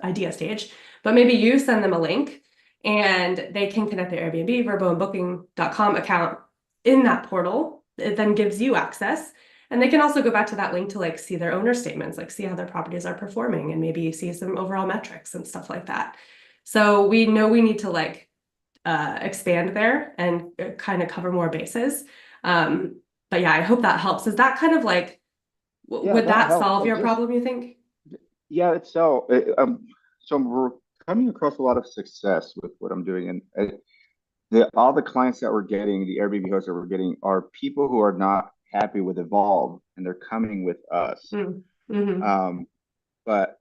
E: idea stage, but maybe you send them a link and they can connect their Airbnb, Vrbo, and Booking.com account in that portal. It then gives you access. And they can also go back to that link to like see their owner statements, like see how their properties are performing and maybe see some overall metrics and stuff like that. So we know we need to like expand there and kind of cover more bases. But yeah, I hope that helps. Is that kind of like, would that solve your problem, you think?
G: Yeah, so we're coming across a lot of success with what I'm doing, and all the clients that we're getting, the Airbnb hosts that we're getting, are people who are not happy with Evolve, and they're coming with us. But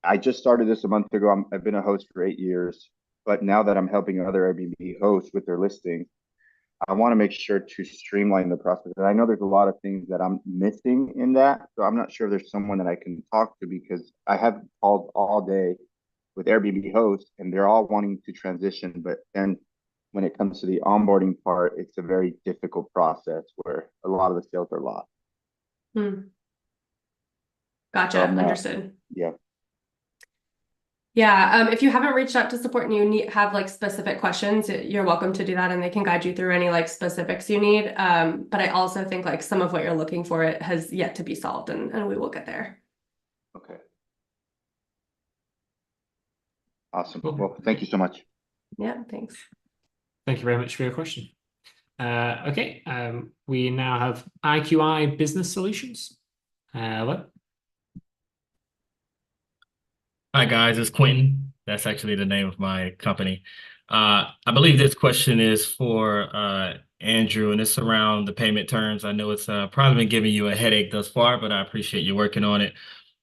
G: I just started this a month ago. I've been a host for 8 years, but now that I'm helping other Airbnb hosts with their listings, I want to make sure to streamline the process. And I know there's a lot of things that I'm missing in that, so I'm not sure if there's someone that I can talk to, because I have called all day with Airbnb hosts, and they're all wanting to transition, but then when it comes to the onboarding part, it's a very difficult process where a lot of the sales are lost.
E: Gotcha. Understood.
G: Yeah.
E: Yeah. If you haven't reached out to support and you have like specific questions, you're welcome to do that, and they can guide you through any like specifics you need. But I also think like some of what you're looking for, it has yet to be solved, and we will get there.
G: Okay. Awesome. Well, thank you so much.
E: Yeah, thanks.
A: Thank you very much for your question. Okay, we now have IQI Business Solutions. Hello.
H: Hi guys, it's Quentin. That's actually the name of my company. I believe this question is for Andrew, and it's around the payment terms. I know it's probably been giving you a headache thus far, but I appreciate you working on it.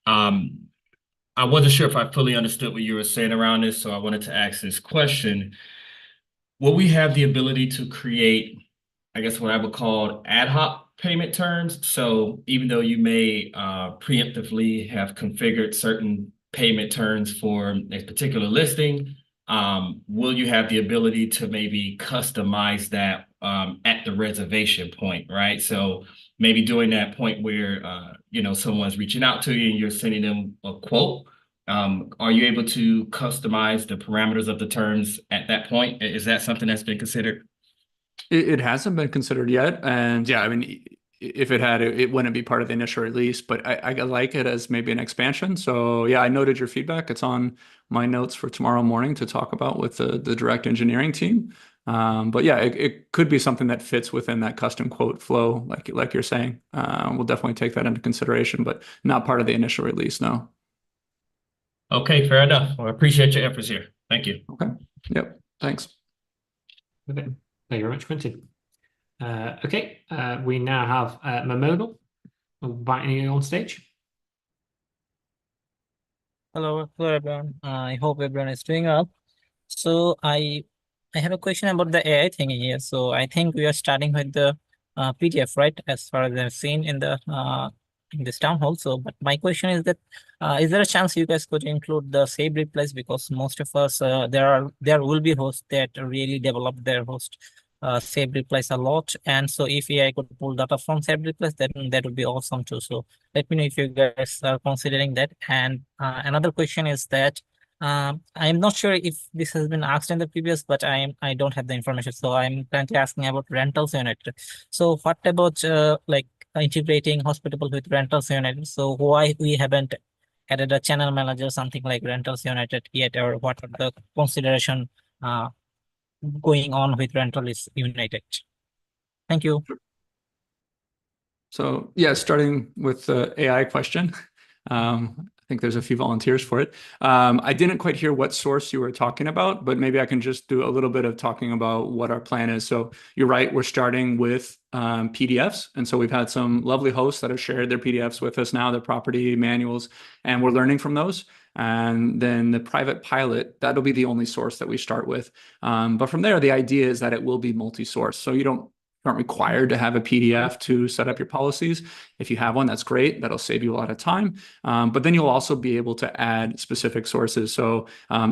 H: I wasn't sure if I fully understood what you were saying around this, so I wanted to ask this question. Will we have the ability to create, I guess, what I would call ad hoc payment terms? So even though you may preemptively have configured certain payment terms for a particular listing, will you have the ability to maybe customize that at the reservation point, right? So maybe during that point where someone's reaching out to you and you're sending them a quote, are you able to customize the parameters of the terms at that point? Is that something that's been considered?
C: It hasn't been considered yet, and yeah, I mean, if it had, it wouldn't be part of the initial release, but I like it as maybe an expansion. So yeah, I noted your feedback. It's on my notes for tomorrow morning to talk about with the direct engineering team. But yeah, it could be something that fits within that custom quote flow, like you're saying. We'll definitely take that into consideration, but not part of the initial release, no.
H: Okay, fair enough. Well, I appreciate your efforts here. Thank you.
C: Okay. Yep. Thanks.
A: Okay. Thank you very much, Quentin. Okay, we now have Momodal inviting you on stage.
I: Hello everyone. I hope everyone is doing well. So I have a question about the AI thing here. So I think we are starting with the PDF, right? As far as I've seen in the in this town hall. So, but my question is that is there a chance you guys could include the save replace, because most of us there will be hosts that really develop their host save replace a lot, and so if AI could pull data from save replace, then that would be awesome too. So let me know if you guys are considering that. And another question is that I'm not sure if this has been asked in the previous, but I don't have the information, so I'm currently asking about rentals unit. So what about like integrating Hospitable with rentals unit? So why we haven't added a channel manager, something like rentals united yet, or what are the consideration going on with rental is united? Thank you.
C: So yeah, starting with the AI question. I think there's a few volunteers for it. I didn't quite hear what source you were talking about, but maybe I can just do a little bit of talking about what our plan is. So you're right, we're starting with PDFs. And so we've had some lovely hosts that have shared their PDFs with us now, their property manuals, and we're learning from those. And then the private pilot, that'll be the only source that we start with. But from there, the idea is that it will be multi-source. So you don't aren't required to have a PDF to set up your policies. If you have one, that's great. That'll save you a lot of time. But then you'll also be able to add specific sources. So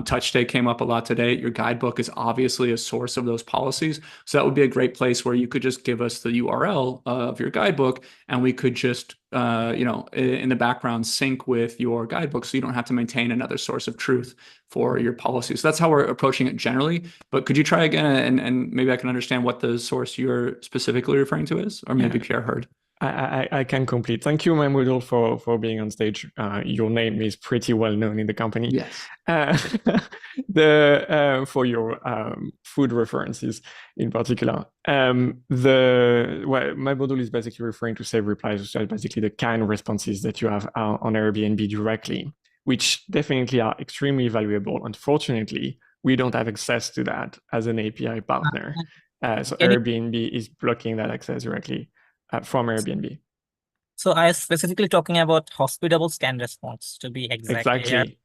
C: Touch Day came up a lot today. Your guidebook is obviously a source of those policies. So that would be a great place where you could just give us the URL of your guidebook, and we could just, in the background, sync with your guidebook, so you don't have to maintain another source of truth for your policies. So that's how we're approaching it generally. But could you try again, and maybe I can understand what the source you're specifically referring to is, or maybe Pierre heard.
J: I can complete. Thank you, Mahmoudul, for being on stage. Your name is pretty well known in the company.
C: Yes.
J: For your food references in particular. Mahmoudul is basically referring to save replies, which are basically the canned responses that you have on Airbnb directly, which definitely are extremely valuable. Unfortunately, we don't have access to that as an API partner. So Airbnb is blocking that access directly from Airbnb.
I: So I was specifically talking about Hospitable scan response to be exactly.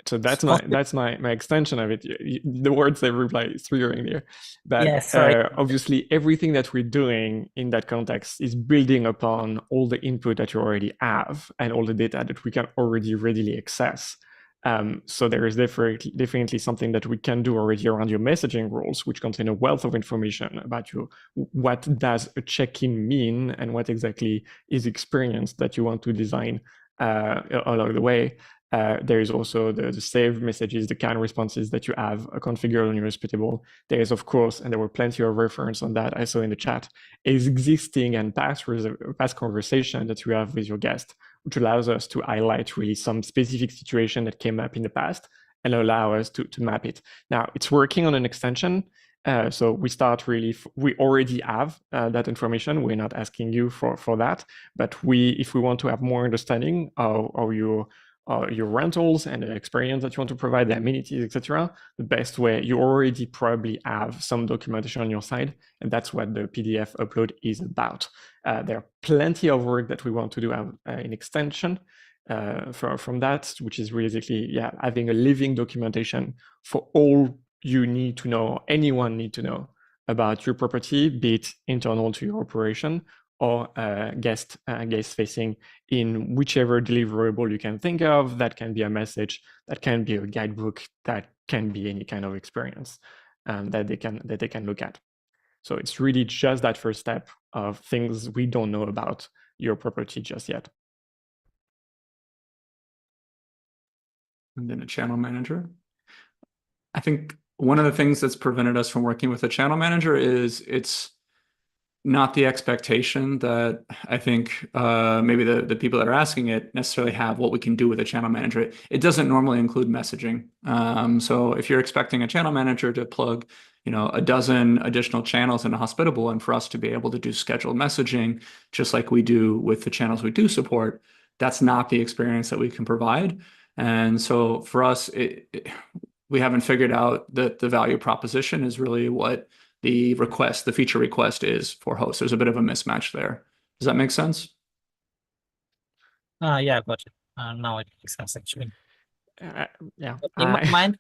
J: So that's my extension of it. The word save reply is triggering there. But obviously, everything that we're doing in that context is building upon all the input that you already have and all the data that we can already readily access. So there is definitely something that we can do already around your messaging rules, which contain a wealth of information about you. What does a check-in mean, and what exactly is the experience that you want to design along the way. There is also the saved messages, the canned responses that you have configured on your Hospitable. There is, of course, and there were plenty of reference on that I saw in the chat, is existing and past conversation that you have with your guest, which allows us to highlight really some specific situation that came up in the past and allow us to map it. Now, it's working on an extension. So we already have that information. We're not asking you for that, but if we want to have more understanding of your rentals and the experience that you want to provide, the amenities, etc., the best way, you already probably have some documentation on your side, and that's what the PDF upload is about. There are plenty of work that we want to do in extension from that, which is basically having a living documentation for all you need to know, anyone need to know about your property, be it internal to your operation or guest facing, in whichever deliverable you can think of. That can be a message, that can be a guidebook, that can be any kind of experience that they can look at. So it's really just that first step of things we don't know about your property just yet.
C: And then a channel manager. I think one of the things that's prevented us from working with a channel manager is it's not the expectation that I think maybe the people that are asking it necessarily have what we can do with a channel manager. It doesn't normally include messaging. So if you're expecting a channel manager to plug, a dozen additional channels in a Hospitable, and for us to be able to do scheduled messaging, just like we do with the channels we do support, that's not the experience that we can provide. And so for us, we haven't figured out that the value proposition is really what the feature request is for hosts. There's a bit of a mismatch there. Does that make sense?
I: Yeah, got it. Now it makes sense, actually.
J: Yeah.
I: In my mind,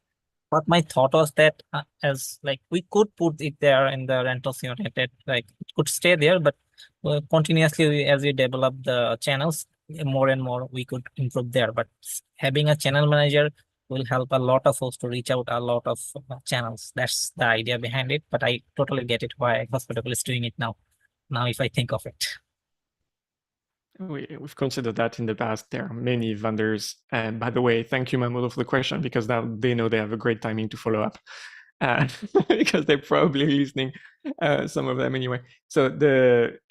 I: what my thought was that as like we could put it there in the rentals unit, that like it could stay there, but continuously as we develop the channels more and more, we could improve there. But having a channel manager will help a lot of hosts to reach out a lot of channels. That's the idea behind it. But I totally get it why Hospitable is doing it now. Now, if I think of it.
J: We've considered that in the past. There are many vendors. And by the way, thank you, Mahmoud, for the question, because now they know they have a great timing to follow up. Because they're probably listening, some of them anyway. So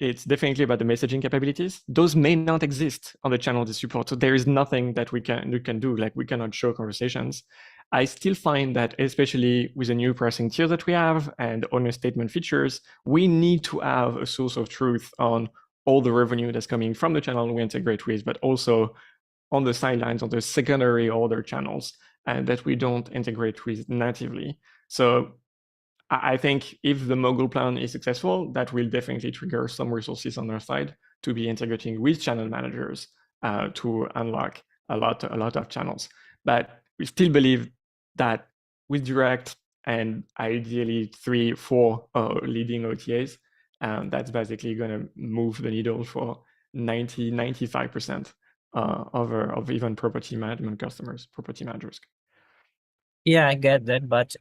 J: it's definitely about the messaging capabilities. Those may not exist on the channel they support. So there is nothing that we can do. Like, we cannot show conversations. I still find that, especially with the new pricing tier that we have and owner statement features, we need to have a source of truth on all the revenue that's coming from the channel we integrate with, but also on the sidelines, on the secondary order channels that we don't integrate with natively. So I think if the Mogul plan is successful, that will definitely trigger some resources on our side to be integrating with channel managers to unlock a lot of channels. But we still believe that with direct and ideally 3-4 leading OTAs, That's basically going to move the needle for 95% of even property management customers, property managers.
I: Yeah, I get that, but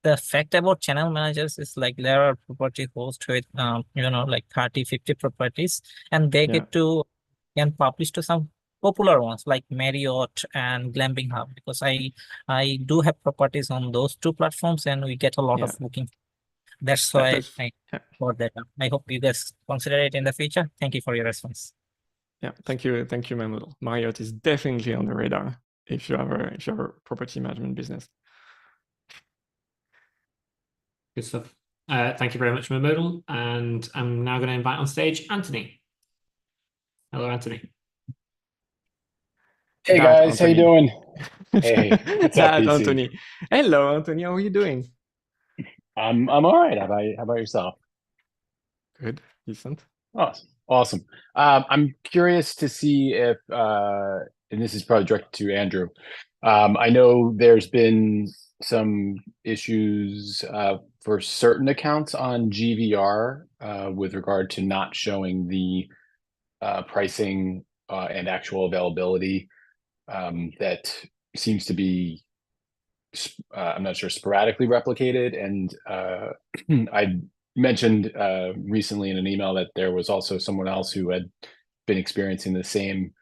I: the fact about channel managers is like there are property hosts with like 30, 50 properties, and they get to can publish to some popular ones like Marriott and Glamping Hub, because I do have properties on those two platforms and we get a lot of booking. That's why I brought that up. I hope you guys consider it in the future. Thank you for your response.
J: Yeah, thank you, Mahmoud. Marriott is definitely on the radar if you have a property management business.
A: Good stuff. Thank you very much, Mahmoud. And I'm now going to invite on stage Anthony. Hello, Anthony.
K: Hey guys, how you doing? Hey, what's up,
J: That's
K: PC?
J: Anthony. Hello, Anthony. How are you doing?
K: I'm all right. How about yourself?
J: Good, decent.
K: Awesome. I'm curious to see if, and this is probably directed to Andrew. I know there's been some issues for certain accounts on GVR with regard to not showing the pricing and actual availability that seems to be, I'm not sure, sporadically replicated. And I mentioned recently in an email that there was also someone else who had been experiencing the same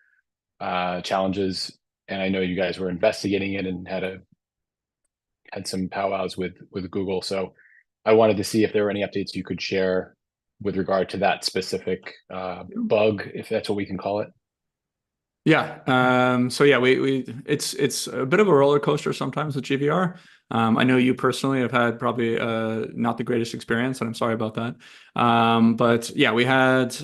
K: challenges. And I know you guys were investigating it and had some powwows with Google. So I wanted to see if there were any updates you could share with regard to that specific bug, if that's what we can call it.
C: Yeah. So yeah, it's a bit of a roller coaster sometimes with GVR. I know you personally have had probably not the greatest experience, and I'm sorry about that. But yeah, we had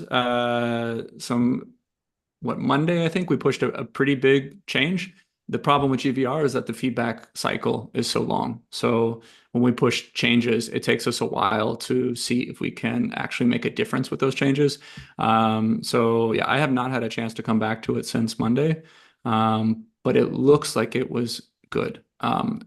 C: Monday, I think we pushed a pretty big change. The problem with GVR is that the feedback cycle is so long. So when we push changes, it takes us a while to see if we can actually make a difference with those changes. So yeah, I have not had a chance to come back to it since Monday, but it looks like it was good.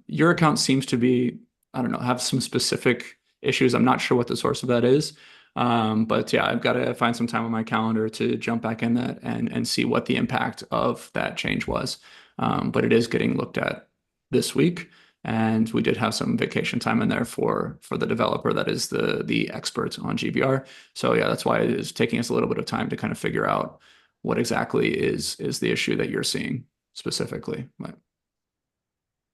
C: Your account seems to be, I don't know, have some specific issues. I'm not sure what the source of that is. But yeah, I've got to find some time on my calendar to jump back in that and see what the impact of that change was. But it is getting looked at this week, and we did have some vacation time in there for the developer that is the expert on GVR. So yeah, that's why it is taking us a little bit of time to kind of figure out what exactly is the issue that you're seeing specifically. But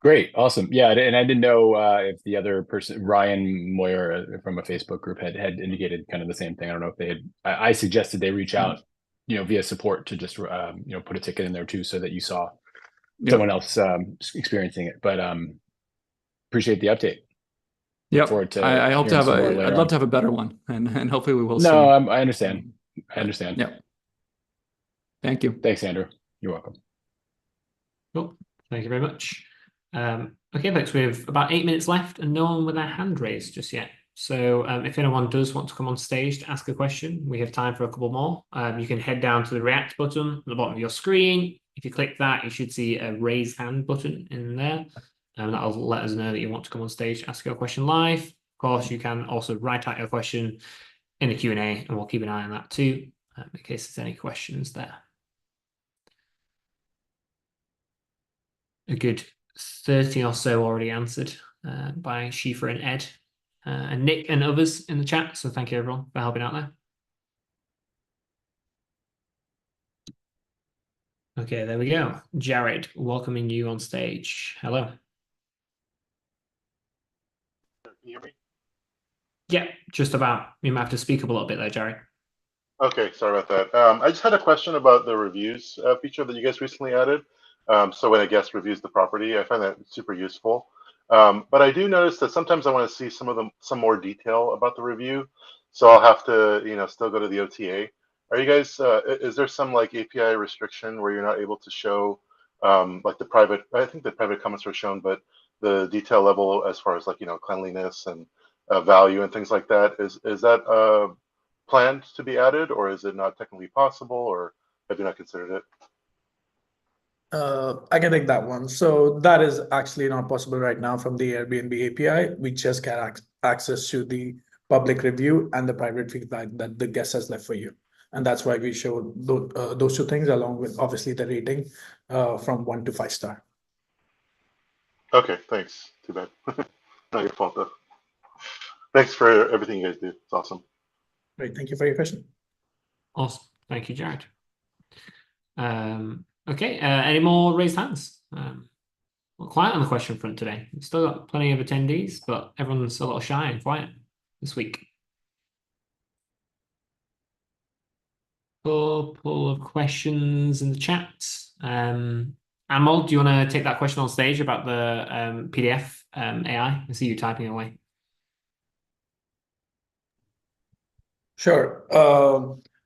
K: great, awesome. Yeah, and I didn't know if the other person, Ryan Moyer from a Facebook group, had indicated kind of the same thing. I don't know if they had. I suggested they reach out, via support to just put a ticket in there too, so that you saw someone else experiencing it. But appreciate the update.
C: Yeah, I hope to have I'd love to have a better one, and hopefully we will.
K: No, I understand. I understand.
C: Yeah. Thank you.
K: Thanks, Andrew. You're welcome.
A: Cool. Thank you very much. Okay, folks, we have about 8 minutes left and no one with their hand raised just yet. So if anyone does want to come on stage to ask a question, we have time for a couple more. You can head down to the React button at the bottom of your screen. If you click that, you should see a raise hand button in there. That'll let us know that you want to come on stage to ask your question live. Of course, you can also write out your question in the Q&A, and we'll keep an eye on that too, in case there's any questions there. A good 30 or so already answered by Shifa and Ed, and Nick and others in the chat. So thank you everyone for helping out there. Okay, there we go. Jared, welcoming you on stage. Hello.
L: Can you hear me?
A: Yeah, just about. You might have to speak up a little bit there, Jared.
L: Okay, sorry about that. I just had a question about the reviews feature that you guys recently added. So when a guest reviews the property, I find that super useful. But I do notice that sometimes I want to see some more detail about the review. So I'll have to, still go to the OTA. Are you guys, is there some like API restriction where you're not able to show like the private, I think the private comments are shown, but the detail level as far as like, cleanliness and value and things like that, is that planned to be added, or is it not technically possible, or have you not considered it?
B: I can take that one. So that is actually not possible right now from the Airbnb API. We just get access to the public review and the private feedback that the guest has left for you. And that's why we show those two things along with obviously the rating from 1 to 5 star.
L: Okay, thanks. Too bad. Not your fault though. Thanks for everything you guys do. It's awesome.
B: Great. Thank you for your question.
A: Awesome. Thank you, Jared. Okay, any more raised hands? Well, quiet on the question front today. We've still got plenty of attendees, but everyone's a little shy and quiet this week. Couple of questions in the chat. Amol, do you want to take that question on stage about the PDF AI? I see you typing away.
B: Sure.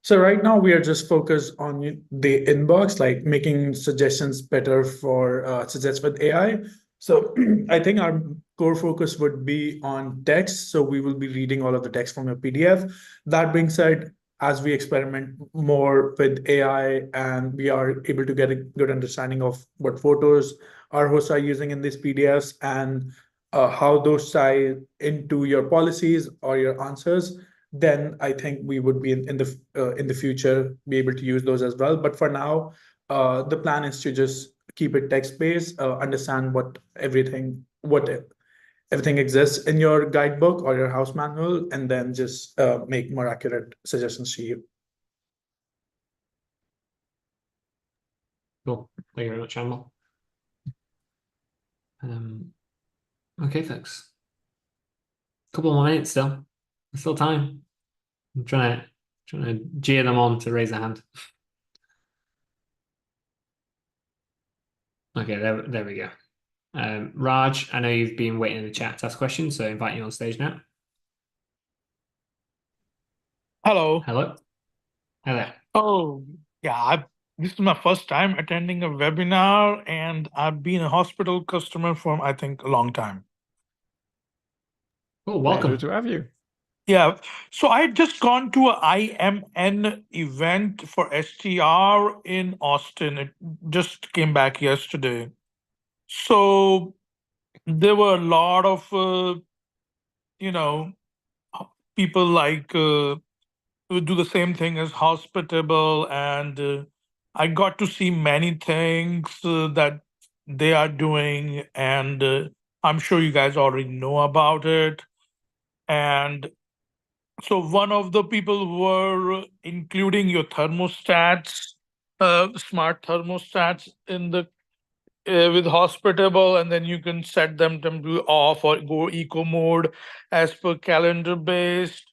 B: So right now we are just focused on the inbox, like making suggestions better for suggest with AI. So I think our core focus would be on text. So we will be reading all of the text from your PDF. That being said, as we experiment more with AI and we are able to get a good understanding of what photos our hosts are using in these PDFs and how those tie into your policies or your answers, then I think we would be in the future be able to use those as well. But for now, the plan is to just keep it text-based, understand what everything exists in your guidebook or your house manual, and then just make more accurate suggestions to you.
A: Cool. Thank you very much, Amol. Okay, folks. Couple more minutes still. There's still time. I'm trying to jeer them on to raise a hand. Okay, there we go. Raj, I know you've been waiting in the chat to ask questions, so I invite you on stage now.
M: Hello.
A: Hello. Hello.
M: Oh, yeah. This is my first time attending a webinar, and I've been a hospital customer for, I think, a long time.
A: Oh, welcome.
J: Pleasure to have you.
M: Yeah. So I had just gone to a IMN event for STR in Austin. It just came back yesterday. So there were a lot of, people like who do the same thing as Hospitable, and I got to see many things that they are doing, and I'm sure you guys already know about it. And so one of the people were including your thermostats, smart thermostats in the with Hospitable, and then you can set them to do off or go eco mode as per calendar based.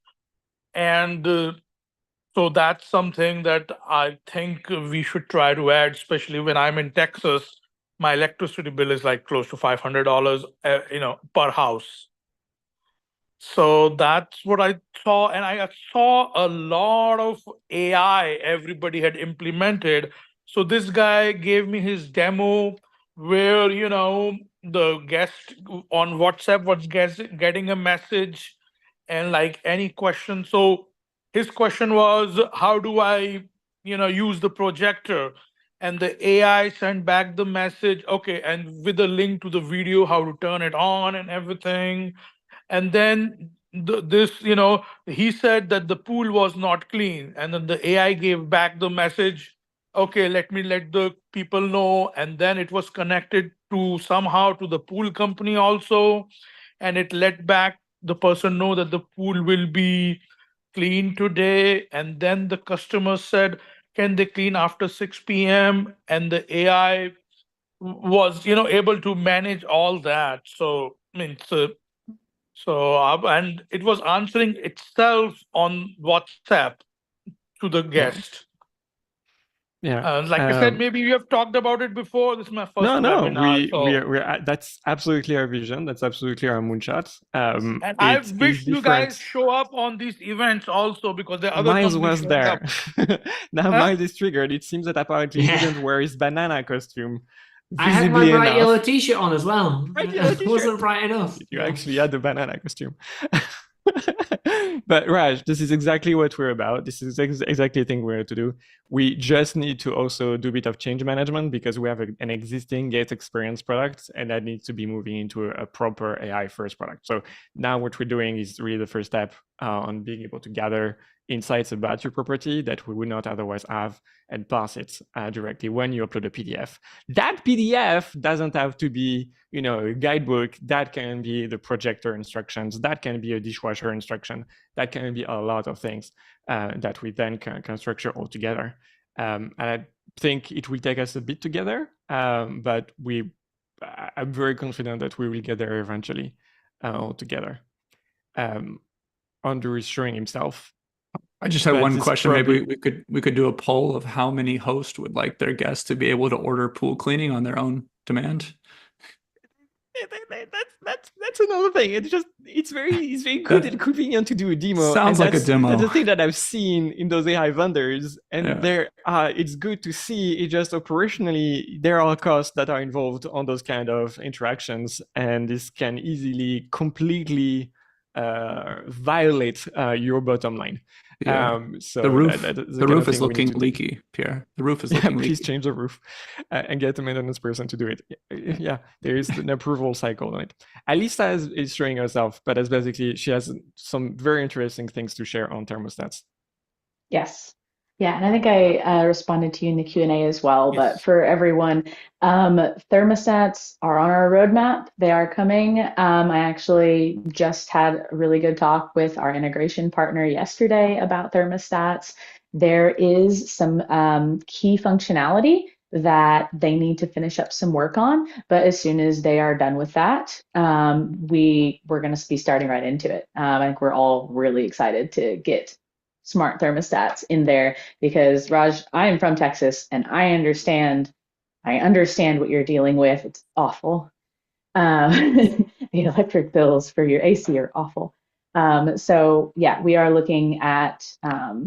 M: And so that's something that I think we should try to add, especially when I'm in Texas. My electricity bill is like close to $500, per house. So that's what I saw, and I saw a lot of AI everybody had implemented. So this guy gave me his demo where the guest on WhatsApp was getting a message and like any question. So his question was, how do I use the projector? And the AI sent back the message, okay, and with a link to the video, how to turn it on and everything. And then he said that the pool was not clean, and then the AI gave back the message, okay, let me let the people know. And then it was connected to somehow to the pool company also, and it let back the person know that the pool will be clean today. And then the customer said, can they clean after 6 p.m.? And the AI was able to manage all that. So I mean, and it was answering itself on WhatsApp to the guest.
J: Yeah.
M: Like I said, maybe you have talked about it before. This is my first webinar.
J: We're that's absolutely our vision. That's absolutely our moonshot.
M: And I wish you guys show up on these events also, because the other
J: Miles was
M: showing
J: there.
M: up.
J: Now Miles is triggered. It seems that apparently he didn't wear his banana costume.
A: I had my bright yellow t-shirt on as well. It wasn't bright enough.
J: You actually had the banana costume. But Raj, this is exactly what we're about. This is exactly the thing we're here to do. We just need to also do a bit of change management because we have an existing guest experience product, and that needs to be moving into a proper AI first product. So now what we're doing is really the first step on being able to gather insights about your property that we would not otherwise have and pass it directly when you upload a PDF. That PDF doesn't have to be, a guidebook. That can be the projector instructions. That can be a dishwasher instruction. That can be a lot of things that we then can structure all together. And I think it will take us a bit together, but I'm very confident that we will get there eventually all together. Andrew is showing himself.
C: I just had one question. Maybe we could do a poll of how many hosts would like their guests to be able to order pool cleaning on their own demand.
J: That's another thing. It's very good and convenient to do a demo.
C: Sounds like a demo.
J: That's the thing that I've seen in those AI vendors, and it's good to see. It just operationally there are costs that are involved on those kind of interactions, and this can easily completely violate your bottom line. So
C: the roof is looking leaky, Pierre. The roof is looking leaky.
J: Please change the roof and get a maintenance person to do it. Yeah, there is an approval cycle on it. Alisa is showing herself, but as basically she has some very interesting things to share on thermostats.
D: Yes. Yeah, and I think I responded to you in the Q&A as well, but for everyone, thermostats are on our roadmap. They are coming. I actually just had a really good talk with our integration partner yesterday about thermostats. There is some key functionality that they need to finish up some work on, but as soon as they are done with that, we're going to be starting right into it. I think we're all really excited to get smart thermostats in there because Raj, I am from Texas and I understand what you're dealing with. It's awful. The electric bills for your AC are awful. So yeah, we are looking at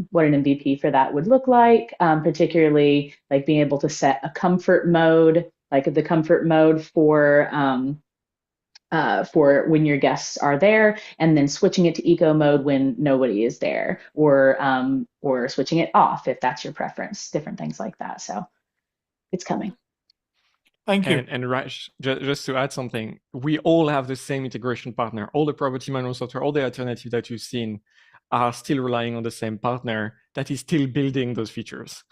D: what an MVP for that would look like, particularly like being able to set a comfort mode, like the comfort mode for when your guests are there, and then switching it to eco mode when nobody is there, or switching it off if that's your preference, different things like that. So it's coming.
M: Thank you.
J: And Raj, just to add something, we all have the same integration partner. All the property management software, all the alternatives that you've seen are still relying on the same partner that is still building those features.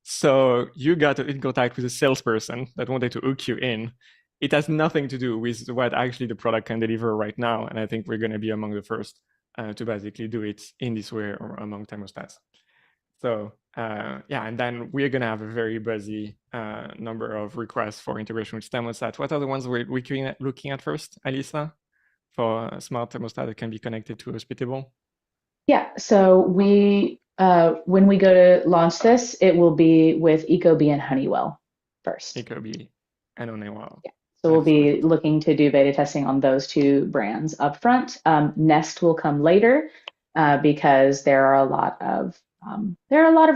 J: So you got in contact with a salesperson that wanted to hook you in. It has nothing to do with what actually the product can deliver right now. And I think we're going to be among the first to basically do it in this way or among thermostats. So and then we're going to have a very busy number of requests for integration with thermostat. What are the ones we're looking at first, Alisa, for a smart thermostat that can be connected to Hospitable?
D: Yeah, so when we go to launch this, it will be with Ecobee and Honeywell first.
J: Ecobee and Honeywell.
D: Yeah. So we'll be looking to do beta testing on those two brands up front. Nest will come later because there are a lot of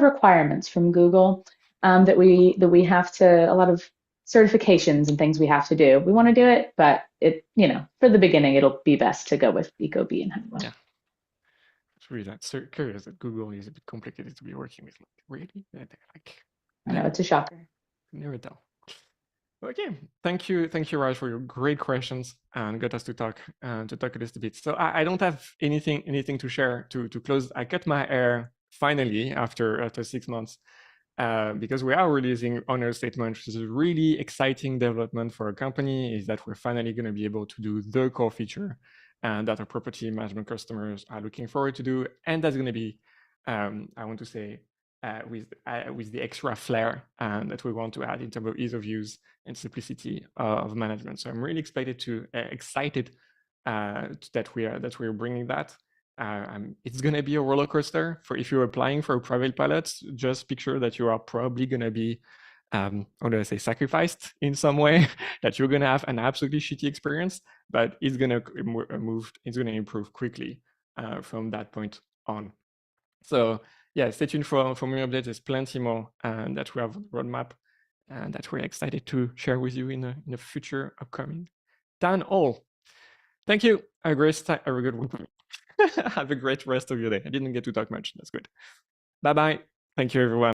D: requirements from Google that we have to, a lot of certifications and things we have to do. We want to do it, but for the beginning, it'll be best to go with Ecobee and Honeywell.
J: Yeah. It's really so curious that Google is a bit complicated to be working with. Like, really?
D: I know, it's a shocker.
J: Never tell. Okay, thank you, Raj, for your great questions and got us to talk a little bit. So I don't have anything to share to close. I cut my hair finally after 6 months because we are releasing owner statement, which is a really exciting development for a company. Is that we're finally going to be able to do the core feature and that our property management customers are looking forward to do, and that's going to be, I want to say, with the extra flair that we want to add in terms of ease of use and simplicity of management. So I'm really excited that we're bringing that. It's going to be a roller coaster. For if you're applying for a private pilot, just picture that you are probably going to be, sacrificed in some way, that you're going to have an absolutely shitty experience, but it's going to improve quickly from that point on. So yeah, stay tuned for more updates. There's plenty more that we have on the roadmap and that we're excited to share with you in the future upcoming town hall. Thank you. Have a great rest of your day. I didn't get to talk much. That's good. Bye-bye. Thank you, everyone.